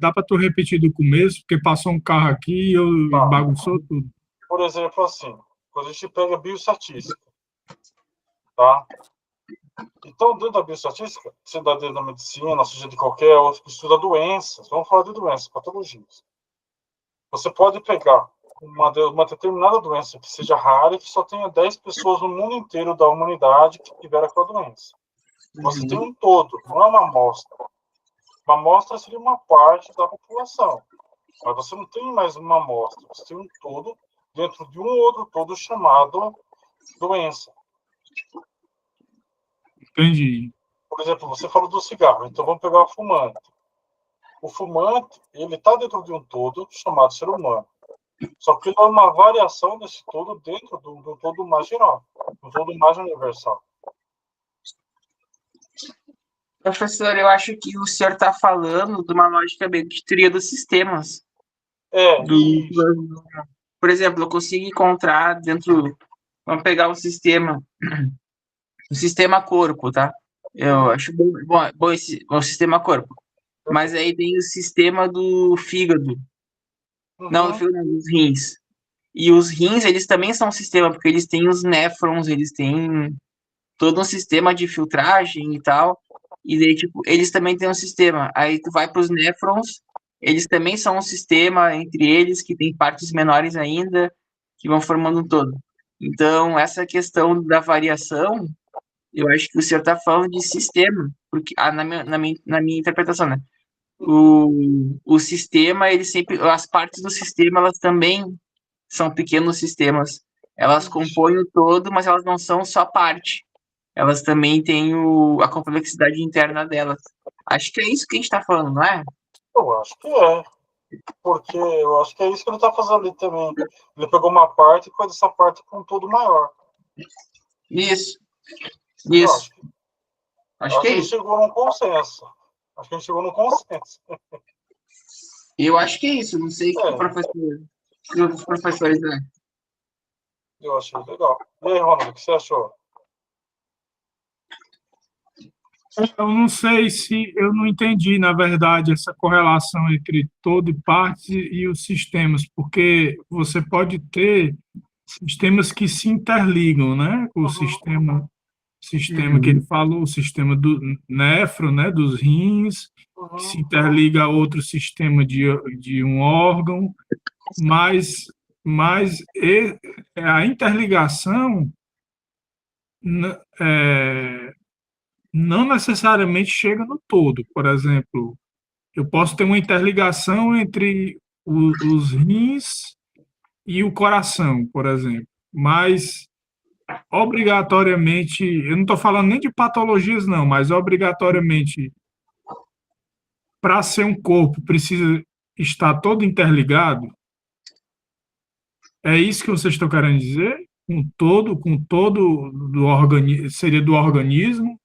Dá para tu repetir do começo, porque passou um carro aqui e eu bagunçou tudo. Por exemplo, assim, quando a gente pega bioestatística, tá? Então, dentro da bioestatística, seja dentro da medicina, seja de qualquer outro que estuda doenças, vamos falar de doenças, patologias. Você pode pegar uma determinada doença que seja rara e que só tenha 10 pessoas no mundo inteiro da humanidade que tiveram aquela doença. Você tem um todo, não é uma amostra. Uma amostra seria uma parte da população. Mas você não tem mais uma amostra, você tem um todo dentro de um outro todo chamado doença. Entendi. Por exemplo, você falou do cigarro, então vamos pegar o fumante. O fumante, ele está dentro de um todo chamado ser humano. Só que ele é uma variação desse todo dentro do todo mais geral, do todo mais universal. Professor, eu acho que o senhor está falando de uma lógica meio de teoria dos sistemas. Por exemplo, eu consigo encontrar dentro... Vamos pegar o sistema corpo, tá? Eu acho bom o sistema corpo. Mas aí tem o sistema do fígado. Não, do fígado não, dos rins. E os rins, eles também são um sistema, porque eles têm os néfrons, eles têm todo um sistema de filtragem e tal. E daí, tipo, eles também têm um sistema. Aí tu vai para os néfrons, eles também são um sistema entre eles, que tem partes menores ainda, que vão formando um todo. Então, essa questão da variação, eu acho que o senhor está falando de sistema, porque na minha interpretação, né? O sistema, ele sempre... As partes do sistema, elas também são pequenos sistemas. Elas compõem o todo, mas elas não são só parte. Elas também têm a complexidade interna delas. Acho que é isso que a gente está falando, não é? Eu acho que é. Porque eu acho que é isso que ele está fazendo ali também. Ele pegou uma parte e fez essa parte com um todo maior. Isso. Acho que a gente chegou num consenso. Acho que a gente chegou num consenso. Eu acho que é isso. Não sei se os professores, né? Eu achei legal. E aí, Ronald, o que você achou? Eu não sei se eu não entendi, na verdade, essa correlação entre todo e partes e os sistemas, porque você pode ter sistemas que se interligam, né? O sistema que ele falou, o sistema do néfron, né? Dos rins, que se interliga a outro sistema de um órgão, mas a interligação não necessariamente chega no todo. Por exemplo, eu posso ter uma interligação entre os rins e o coração, por exemplo, mas obrigatoriamente, eu não estou falando nem de patologias, não, mas obrigatoriamente, para ser um corpo, precisa estar todo interligado? É isso que vocês estão querendo dizer? Com todo do organismo, seria do organismo?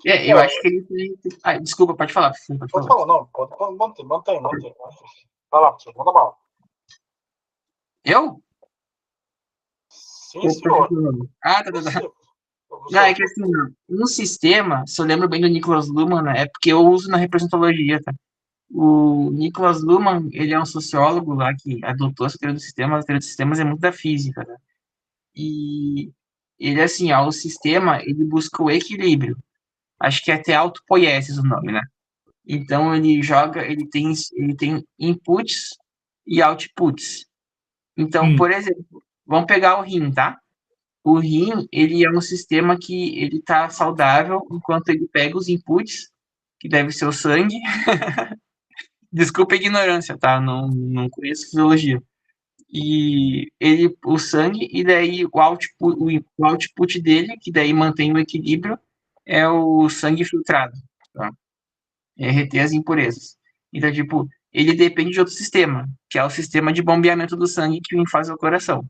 Eu acho que ele tem... desculpa, pode falar. Pode falar, não. Pode mantém. Vai lá, manda mal. Eu? Sim, senhor. Tá. Não, é que assim, no sistema, se eu lembro bem do Niklas Luhmann, né, é porque eu uso na representologia, tá? O Niklas Luhmann, ele é um sociólogo lá que adotou essa teoria do sistema. A teoria dos sistemas é muito da física, né? E ele, assim, o sistema, ele busca o equilíbrio. Acho que é até autopoiesis o nome, né? Então, ele tem inputs e outputs. Então, por exemplo, vamos pegar o rim, tá? O rim, ele é um sistema que ele tá saudável enquanto ele pega os inputs, que deve ser o sangue. Desculpa a ignorância, tá? Não conheço fisiologia. E o sangue, e daí o output dele, que daí mantém o equilíbrio, é o sangue filtrado, tá? É reter as impurezas. Então, tipo, ele depende de outro sistema, que é o sistema de bombeamento do sangue que faz o coração.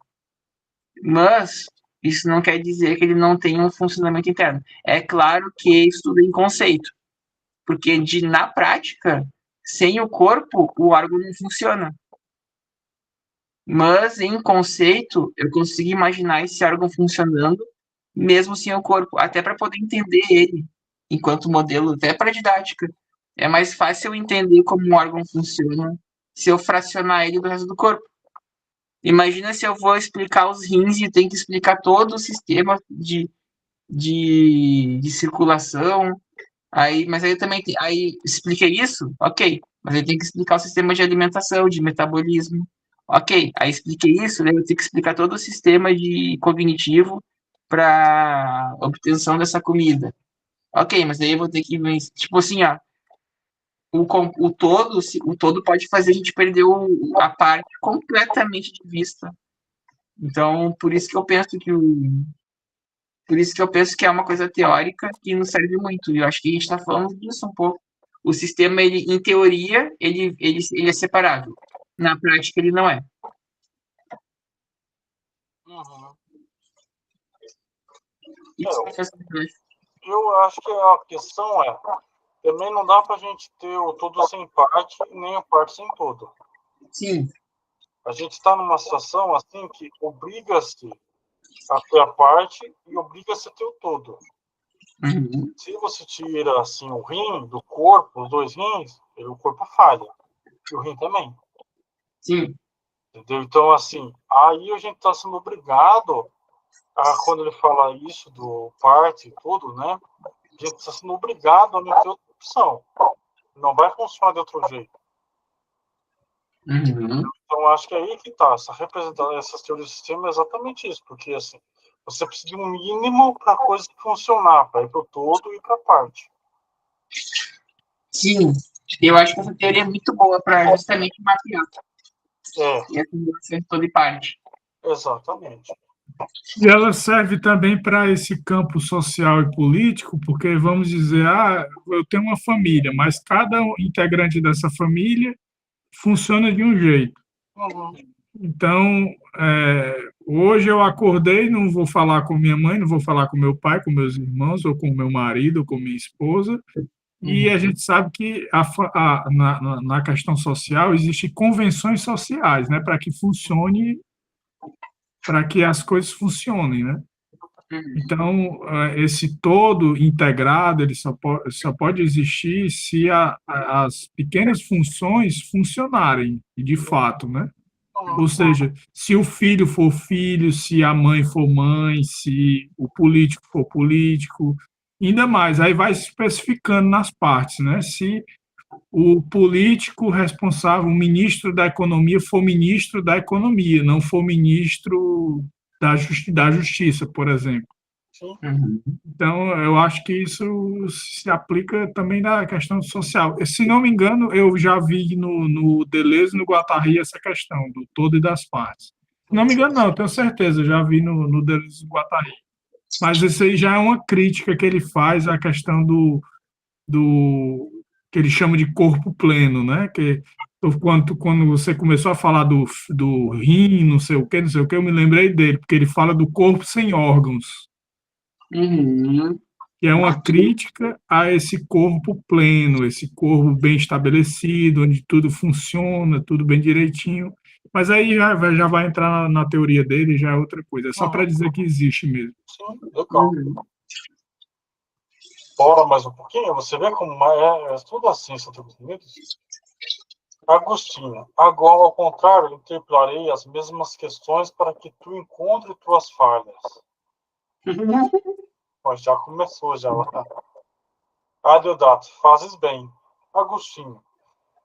Mas isso não quer dizer que ele não tenha um funcionamento interno. É claro que isso tudo é em conceito, porque na prática, sem o corpo, o órgão não funciona. Mas em conceito, eu consigo imaginar esse órgão funcionando mesmo sem o corpo, até para poder entender ele enquanto modelo, até para didática. É mais fácil eu entender como um órgão funciona se eu fracionar ele do resto do corpo. Imagina se eu vou explicar os rins e tenho que explicar todo o sistema de circulação. Mas aí eu também aí expliquei isso, ok. Mas aí tem que explicar o sistema de alimentação, de metabolismo. Ok, aí expliquei isso, daí eu tenho que explicar todo o sistema de cognitivo para obtenção dessa comida. Ok, mas daí eu vou ter que, tipo assim, ó, o todo pode fazer a gente perder a parte completamente de vista. Então, por isso que eu penso que é uma coisa teórica que nos serve muito. E eu acho que a gente está falando disso um pouco. O sistema, ele, em teoria, ele é separável. Na prática, ele não é. Uhum. Isso Eu acho que a questão é, também não dá para a gente ter o todo sem parte, nem o parte sem todo. Sim. A gente está numa situação assim que obriga-se a ter a parte e obriga-se a ter o todo. Uhum. Se você tira assim o rim do corpo, os dois rins, o corpo falha. E o rim também. Sim. Entendeu? Então, assim, aí a gente está sendo obrigado a, quando ele fala isso do parte e tudo, né? A gente está sendo obrigado a não ter outra opção. Não vai funcionar de outro jeito. Uhum. Então, acho que é aí que está. Essas teorias do sistema é exatamente isso. Porque, assim, você precisa de um mínimo para a coisa funcionar, para ir para o todo e para a parte. Sim. Eu acho que essa teoria é muito boa para justamente mapear. E essa mudança toda e parte. Exatamente. E ela serve também para esse campo social e político, porque vamos dizer, eu tenho uma família, mas cada integrante dessa família funciona de um jeito. Uhum. Então, hoje eu acordei, não vou falar com minha mãe, não vou falar com meu pai, com meus irmãos, ou com meu marido, ou com minha esposa, e a gente sabe que na questão social existem convenções sociais, né, para que funcione, para que as coisas funcionem, né? Então, esse todo integrado, ele só pode existir se as pequenas funções funcionarem, de fato, né? Ou seja, se o filho for filho, se a mãe for mãe, se o político for político, ainda mais, aí vai se especificando nas partes, né? Se o político responsável, o ministro da Economia, for ministro da Economia, não for ministro da Justiça, por exemplo. Uhum. Então, eu acho que isso se aplica também na questão social. Se não me engano, eu já vi no Deleuze e no Guattari essa questão do todo e das partes. Se não me engano, não, tenho certeza, já vi no Deleuze e Guattari. Mas isso aí já é uma crítica que ele faz à questão do que ele chama de corpo pleno, né? Que quando você começou a falar do rim, não sei o que, eu me lembrei dele, porque ele fala do corpo sem órgãos. Uhum. Que é uma crítica a esse corpo pleno, esse corpo bem estabelecido, onde tudo funciona, tudo bem direitinho. Mas aí já vai entrar na teoria dele, já é outra coisa. É só para dizer que existe mesmo. Sim, legal. Bora mais um pouquinho, você vê como é tudo assim, Santos Unidos. Agostinho, agora ao contrário, interpelarei as mesmas questões para que tu encontre tuas falhas. Mas já começou, já. Adeodato, fazes bem. Agostinho,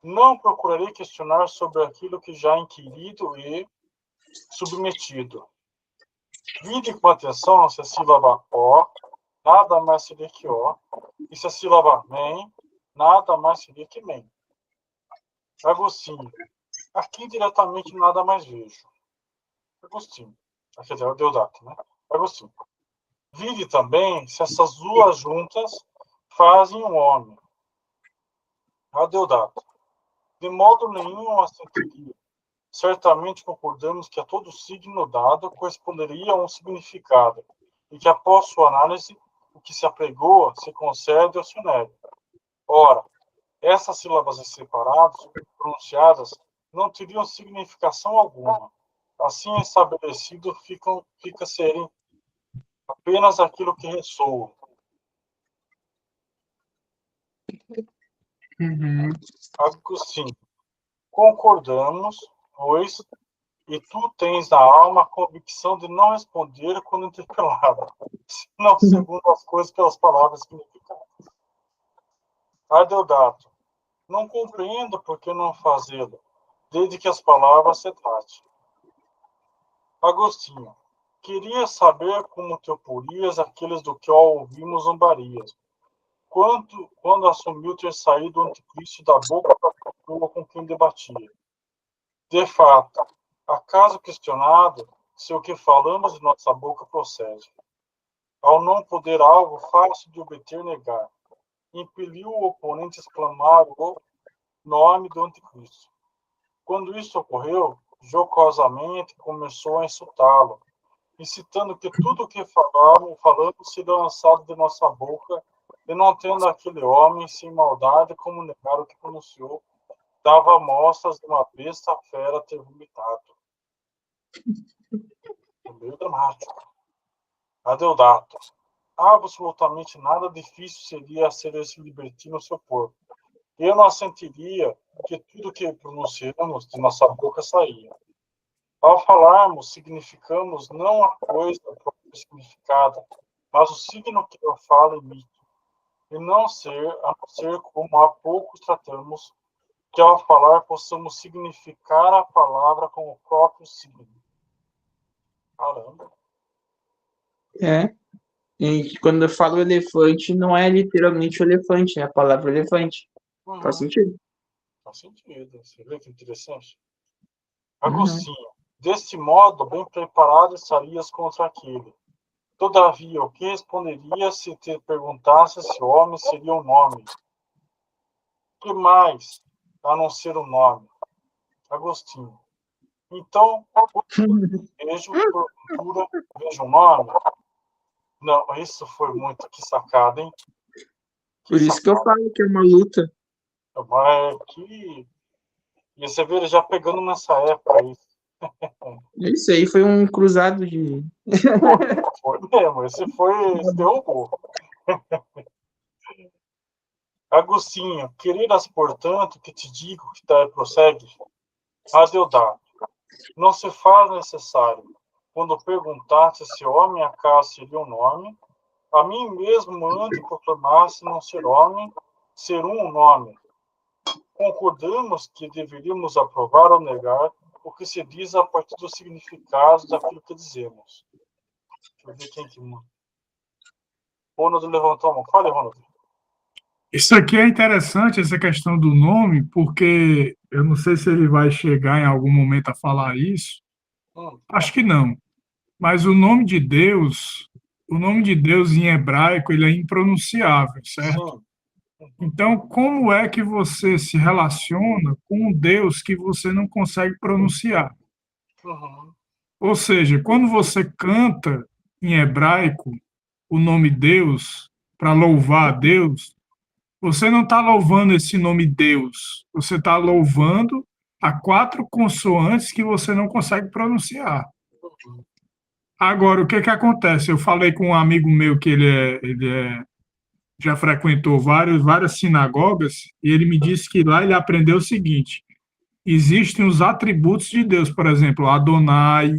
não procurarei questionar sobre aquilo que já é inquirido e submetido. Vide com atenção se a sílaba O nada mais seria que O, e se a sílaba men, nada mais seria que men. Agostinho, aqui diretamente nada mais vejo. Agostinho, quer dizer, Deodato, né? Agostinho, vide também se essas duas juntas fazem um homem. Deodato, De modo nenhum assentiria. Certamente concordamos que a todo signo dado corresponderia a um significado, e que após sua análise, o que se apregoa se concede ou se nega. Ora, essas sílabas separadas, pronunciadas, não teriam significação alguma. Assim estabelecido fica serem apenas aquilo que ressoa. Agostinho, concordamos, pois, e tu tens na alma a convicção de não responder quando interpelada, senão segundo as coisas pelas palavras significadas. Adeodato, não compreendo por que não fazê-lo, desde que as palavras se trate. Agostinho, queria saber como te oporias àqueles do que ao ouvimos zombarias, quando assumiu ter saído o anticristo da boca da pessoa com quem debatia. De fato, acaso questionado se o que falamos de nossa boca procede. Ao não poder algo fácil de obter negar, impeliu o oponente a exclamar o nome do anticristo. Quando isso ocorreu, jocosamente começou a insultá-lo, incitando que tudo o que falamos seria lançado de nossa boca, e não tendo aquele homem, sem maldade, como negar o que pronunciou, dava mostras de uma besta fera ter vomitado. É meio dramático. Adeodato, absolutamente nada difícil seria ser esse libertino seu corpo. Eu não assentiria que tudo que pronunciamos de nossa boca saía. Ao falarmos, significamos não a coisa própria significada, mas o signo que eu falo emite. E a não ser como há pouco tratamos, que ao falar possamos significar a palavra com o próprio signo. Caramba. E quando eu falo elefante, não é literalmente o elefante, é a palavra elefante. Faz sentido. Faz sentido. Você vê que interessante? Agostinho, deste modo, bem preparado estarias contra aquele. Todavia, o que responderia se te perguntasse se o homem seria um nome? Que mais, a não ser um nome? Agostinho. Então, vejo um nome? Não, isso foi muito, que sacada, hein? Por isso que eu falo que é uma luta. Mas que... E você vê ele já pegando nessa época aí. Isso aí foi um cruzado de... Foi mesmo, esse derrubou. Agostinho, quereras, portanto, que te digo que prossegue, Adeodato, não se faz necessário, quando perguntaste se homem acaso seria um nome, a mim mesmo mande proclamar-se não ser homem, ser um nome. Concordamos que deveríamos aprovar ou negar o que se diz a partir dos significados daquilo que dizemos. Deixa eu ver quem que manda. Ronald levantou a mão. Fale, Ronald. Isso aqui é interessante, essa questão do nome, porque eu não sei se ele vai chegar em algum momento a falar isso. Acho que não. Mas o nome de Deus em hebraico, ele é impronunciável, certo? Então, como é que você se relaciona com um Deus que você não consegue pronunciar? Ou seja, quando você canta em hebraico o nome Deus, para louvar a Deus, você não está louvando esse nome Deus, você está louvando a 4 consoantes que você não consegue pronunciar. Agora, o que acontece? Eu falei com um amigo meu que ele já frequentou várias sinagogas, e ele me disse que lá ele aprendeu o seguinte: existem os atributos de Deus, por exemplo, Adonai,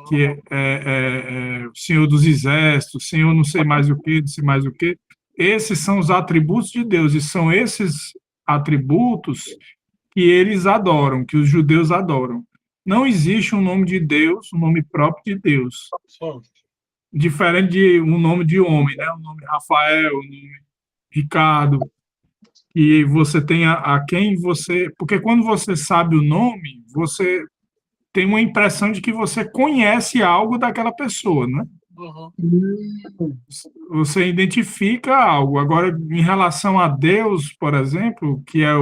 que é o Senhor dos Exércitos, Senhor não sei mais o que, não sei mais o que. Esses são os atributos de Deus, e são esses atributos que eles adoram, que os judeus adoram. Não existe um nome de Deus, um nome próprio de Deus. Diferente de um nome de homem, né? O nome Rafael, o nome Ricardo, e você tem a quem você... Porque quando você sabe o nome, você tem uma impressão de que você conhece algo daquela pessoa, né? Você identifica algo. Agora, em relação a Deus, por exemplo, que é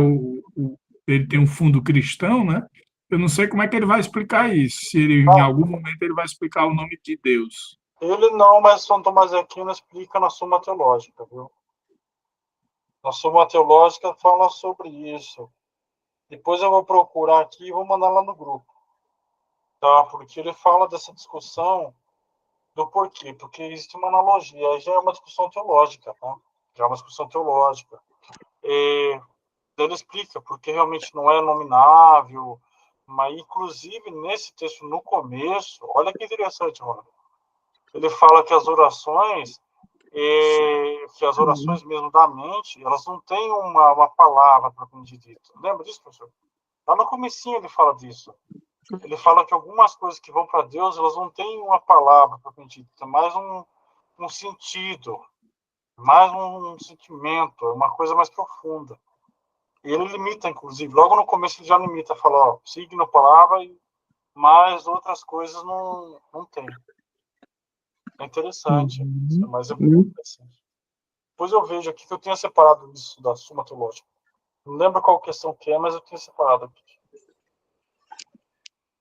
ele tem um fundo cristão, né? Eu não sei como é que ele vai explicar isso, se ele, em algum momento ele vai explicar o nome de Deus. Ele não, mas São Tomás de Aquino explica na Suma Teológica, viu? Na Suma Teológica fala sobre isso. Depois eu vou procurar aqui e vou mandar lá no grupo, tá? Porque ele fala dessa discussão do porquê. Porque existe uma analogia, aí já é uma discussão teológica, tá? Já é uma discussão teológica. Ele explica porque realmente não é nominável, mas inclusive nesse texto, no começo, olha que interessante, Ronaldo. Ele fala que as orações mesmo da mente, elas não têm uma palavra propriamente dita. Lembra disso, professor? Lá no comecinho ele fala disso. Ele fala que algumas coisas que vão para Deus, elas não têm uma palavra propriamente dita, mais um sentido, mais um sentimento, uma coisa mais profunda. E ele limita, inclusive, logo no começo ele já limita, fala, ó, signo, palavra, mas outras coisas não tem. É interessante, mas é muito interessante. Depois eu vejo aqui que eu tenho separado isso da Suma Teológica. Não lembro qual questão que é, mas eu tenho separado aqui.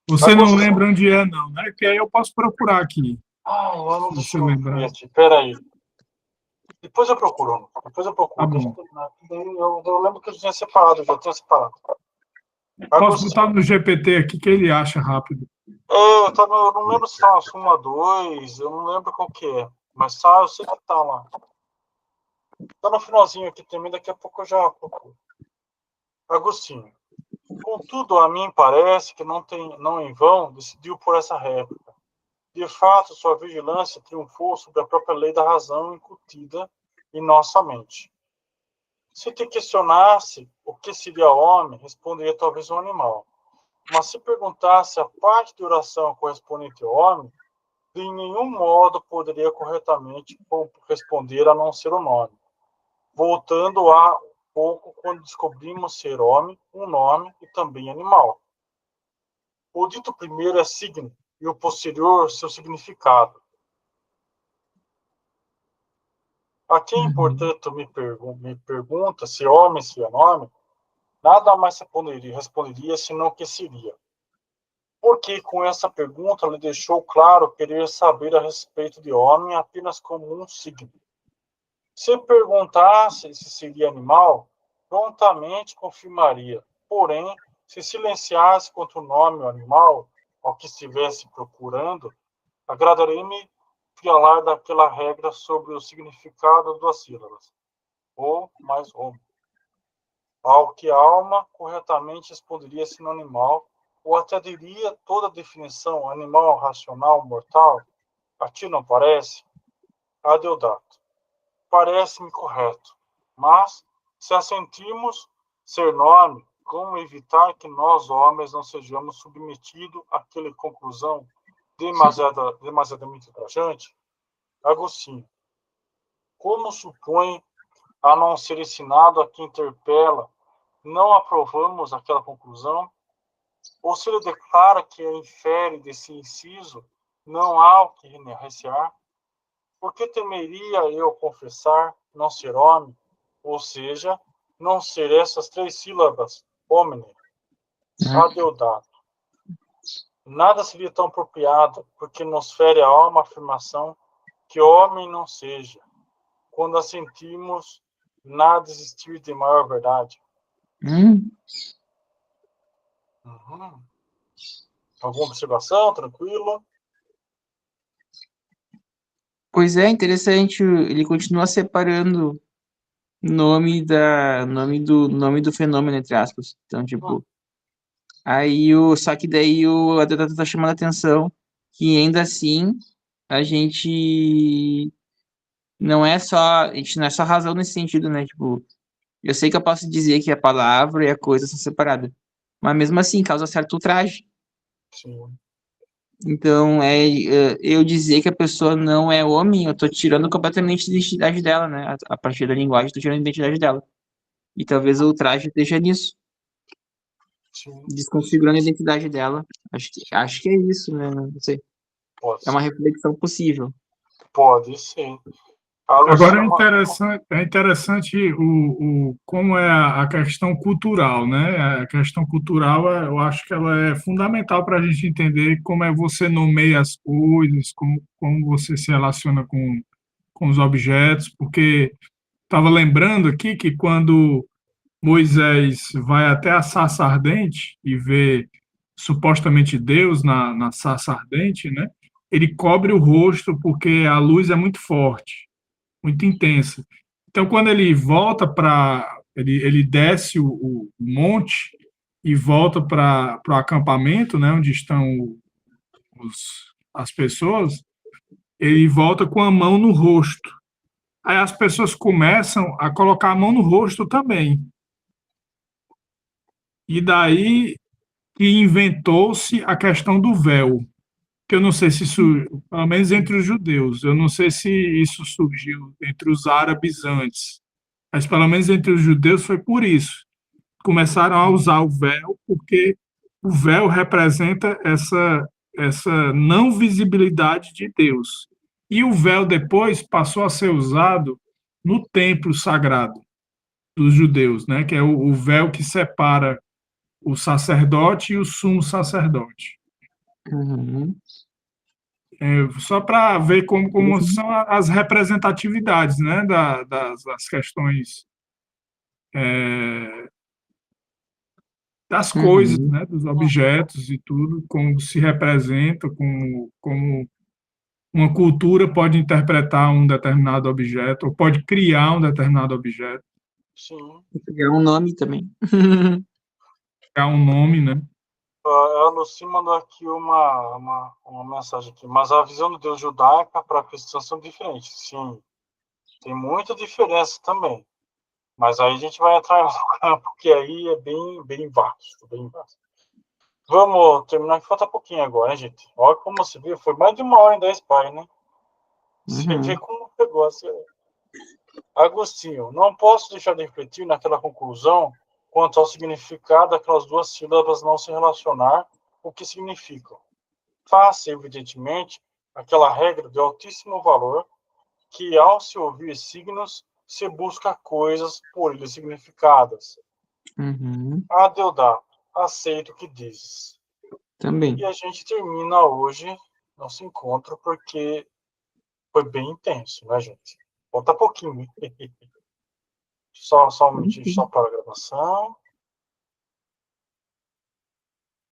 Você não lembra onde é, não, né? Que aí eu posso procurar aqui. Eu não deixa eu ver aqui. Peraí. Depois eu procuro. Tá Deixa bom. eu lembro que eu tinha separado, já tinha separado. Posso botar no GPT aqui que ele acha rápido. Eu não lembro se tá na Suma 2, eu não lembro qual que é. Mas eu sei que tá lá. Tá no finalzinho aqui também, daqui a pouco eu já procuro. Agostinho. Contudo, a mim parece que não em vão decidiu por essa réplica. De fato, sua vigilância triunfou sobre a própria lei da razão incutida em nossa mente. Se te questionasse o que seria homem, responderia talvez um animal. Mas se perguntasse a parte de oração correspondente ao homem, de nenhum modo poderia corretamente responder a não ser o nome. Voltando a pouco quando descobrimos ser homem, um nome e também animal. O dito primeiro é signo e o posterior seu significado. A quem, portanto, me pergunta se homem se é nome, nada mais responderia senão que seria. Porque com essa pergunta ele deixou claro querer saber a respeito de homem apenas como um signo. Se perguntasse se seria animal, prontamente confirmaria. Porém, se silenciasse quanto o nome o animal, ao que estivesse procurando, agradaria-me falar daquela regra sobre o significado das sílabas, ou mais homo. Ao que a alma corretamente responderia sinonimal, ou até diria toda a definição animal, racional, mortal. A ti não parece? A Deodato. Parece-me correto. Mas, se assentimos ser nome, como evitar que nós, homens, não sejamos submetidos àquela conclusão demasiadamente trajante? Agostinho. Como supõe, a não ser ensinado a quem interpela, não aprovamos aquela conclusão? Ou se ele declara que infere desse inciso, não há o que recear? Por que temeria eu confessar não ser homem, ou seja, não ser essas 3 sílabas, homine, a Deodato? Nada seria tão apropriado, porque nos fere a alma a afirmação que homem não seja, quando assentimos nada existir de maior verdade. Alguma observação? Tranquilo? Pois é, interessante. Ele continua separando nome do fenômeno, entre aspas. Então, tipo, só que daí o Adedato tá chamando a atenção que ainda assim a gente a gente não é só razão nesse sentido, né? Tipo, eu sei que eu posso dizer que a palavra e a coisa são separadas, mas mesmo assim causa certo ultraje. Sim. Então, eu dizer que a pessoa não é homem, eu tô tirando completamente a identidade dela, né? A partir da linguagem, eu tô tirando a identidade dela. E talvez o ultraje esteja nisso, Sim. desconfigurando a identidade dela. Acho que é isso, né? Não sei. Pode É uma ser. reflexão possível. Pode ser. Agora é interessante como é a questão cultural, né? A questão cultural, eu acho que ela é fundamental para a gente entender como é você nomeia as coisas, como você se relaciona com os objetos, porque estava lembrando aqui que quando Moisés vai até a sarça ardente e vê supostamente Deus na sarça ardente, né? Ele cobre o rosto porque a luz é muito forte, muito intensa. Então, quando ele volta ele desce o monte e volta para o acampamento, né, onde estão as pessoas, ele volta com a mão no rosto. Aí as pessoas começam a colocar a mão no rosto também. E daí que inventou-se a questão do véu, que eu não sei se isso, pelo menos entre os judeus, eu não sei se isso surgiu entre os árabes antes, mas pelo menos entre os judeus foi por isso. Começaram a usar o véu porque o véu representa essa não visibilidade de Deus. E o véu depois passou a ser usado no templo sagrado dos judeus, né, que é o véu que separa o sacerdote e o sumo sacerdote. Uhum. Só para ver como são as representatividades, né, das questões das coisas, Uhum. né, dos objetos e tudo, como se representa, como uma cultura pode interpretar um determinado objeto, ou pode criar um determinado objeto, Sim. É um nome também. criar um nome, né? A Lucy mandou aqui uma mensagem aqui. Mas a visão do Deus judaica para a cristã são diferentes. Sim, tem muita diferença também. Mas aí a gente vai entrar no campo, que aí é bem vasto, bem vasto. Vamos terminar, que falta pouquinho agora, hein, gente? Olha como você viu, foi mais de 1h10, pai, né? Você vê como pegou. Agostinho, não posso deixar de refletir naquela conclusão quanto ao significado daquelas duas sílabas não se relacionar, o que significam. Faz-se, evidentemente, aquela regra de altíssimo valor que, ao se ouvir signos, se busca coisas por eles significadas. Uhum. Deodato, aceito o que dizes. Também. E a gente termina hoje nosso encontro, porque foi bem intenso, né, gente? Falta pouquinho. Só um minutinho, só para a gravação.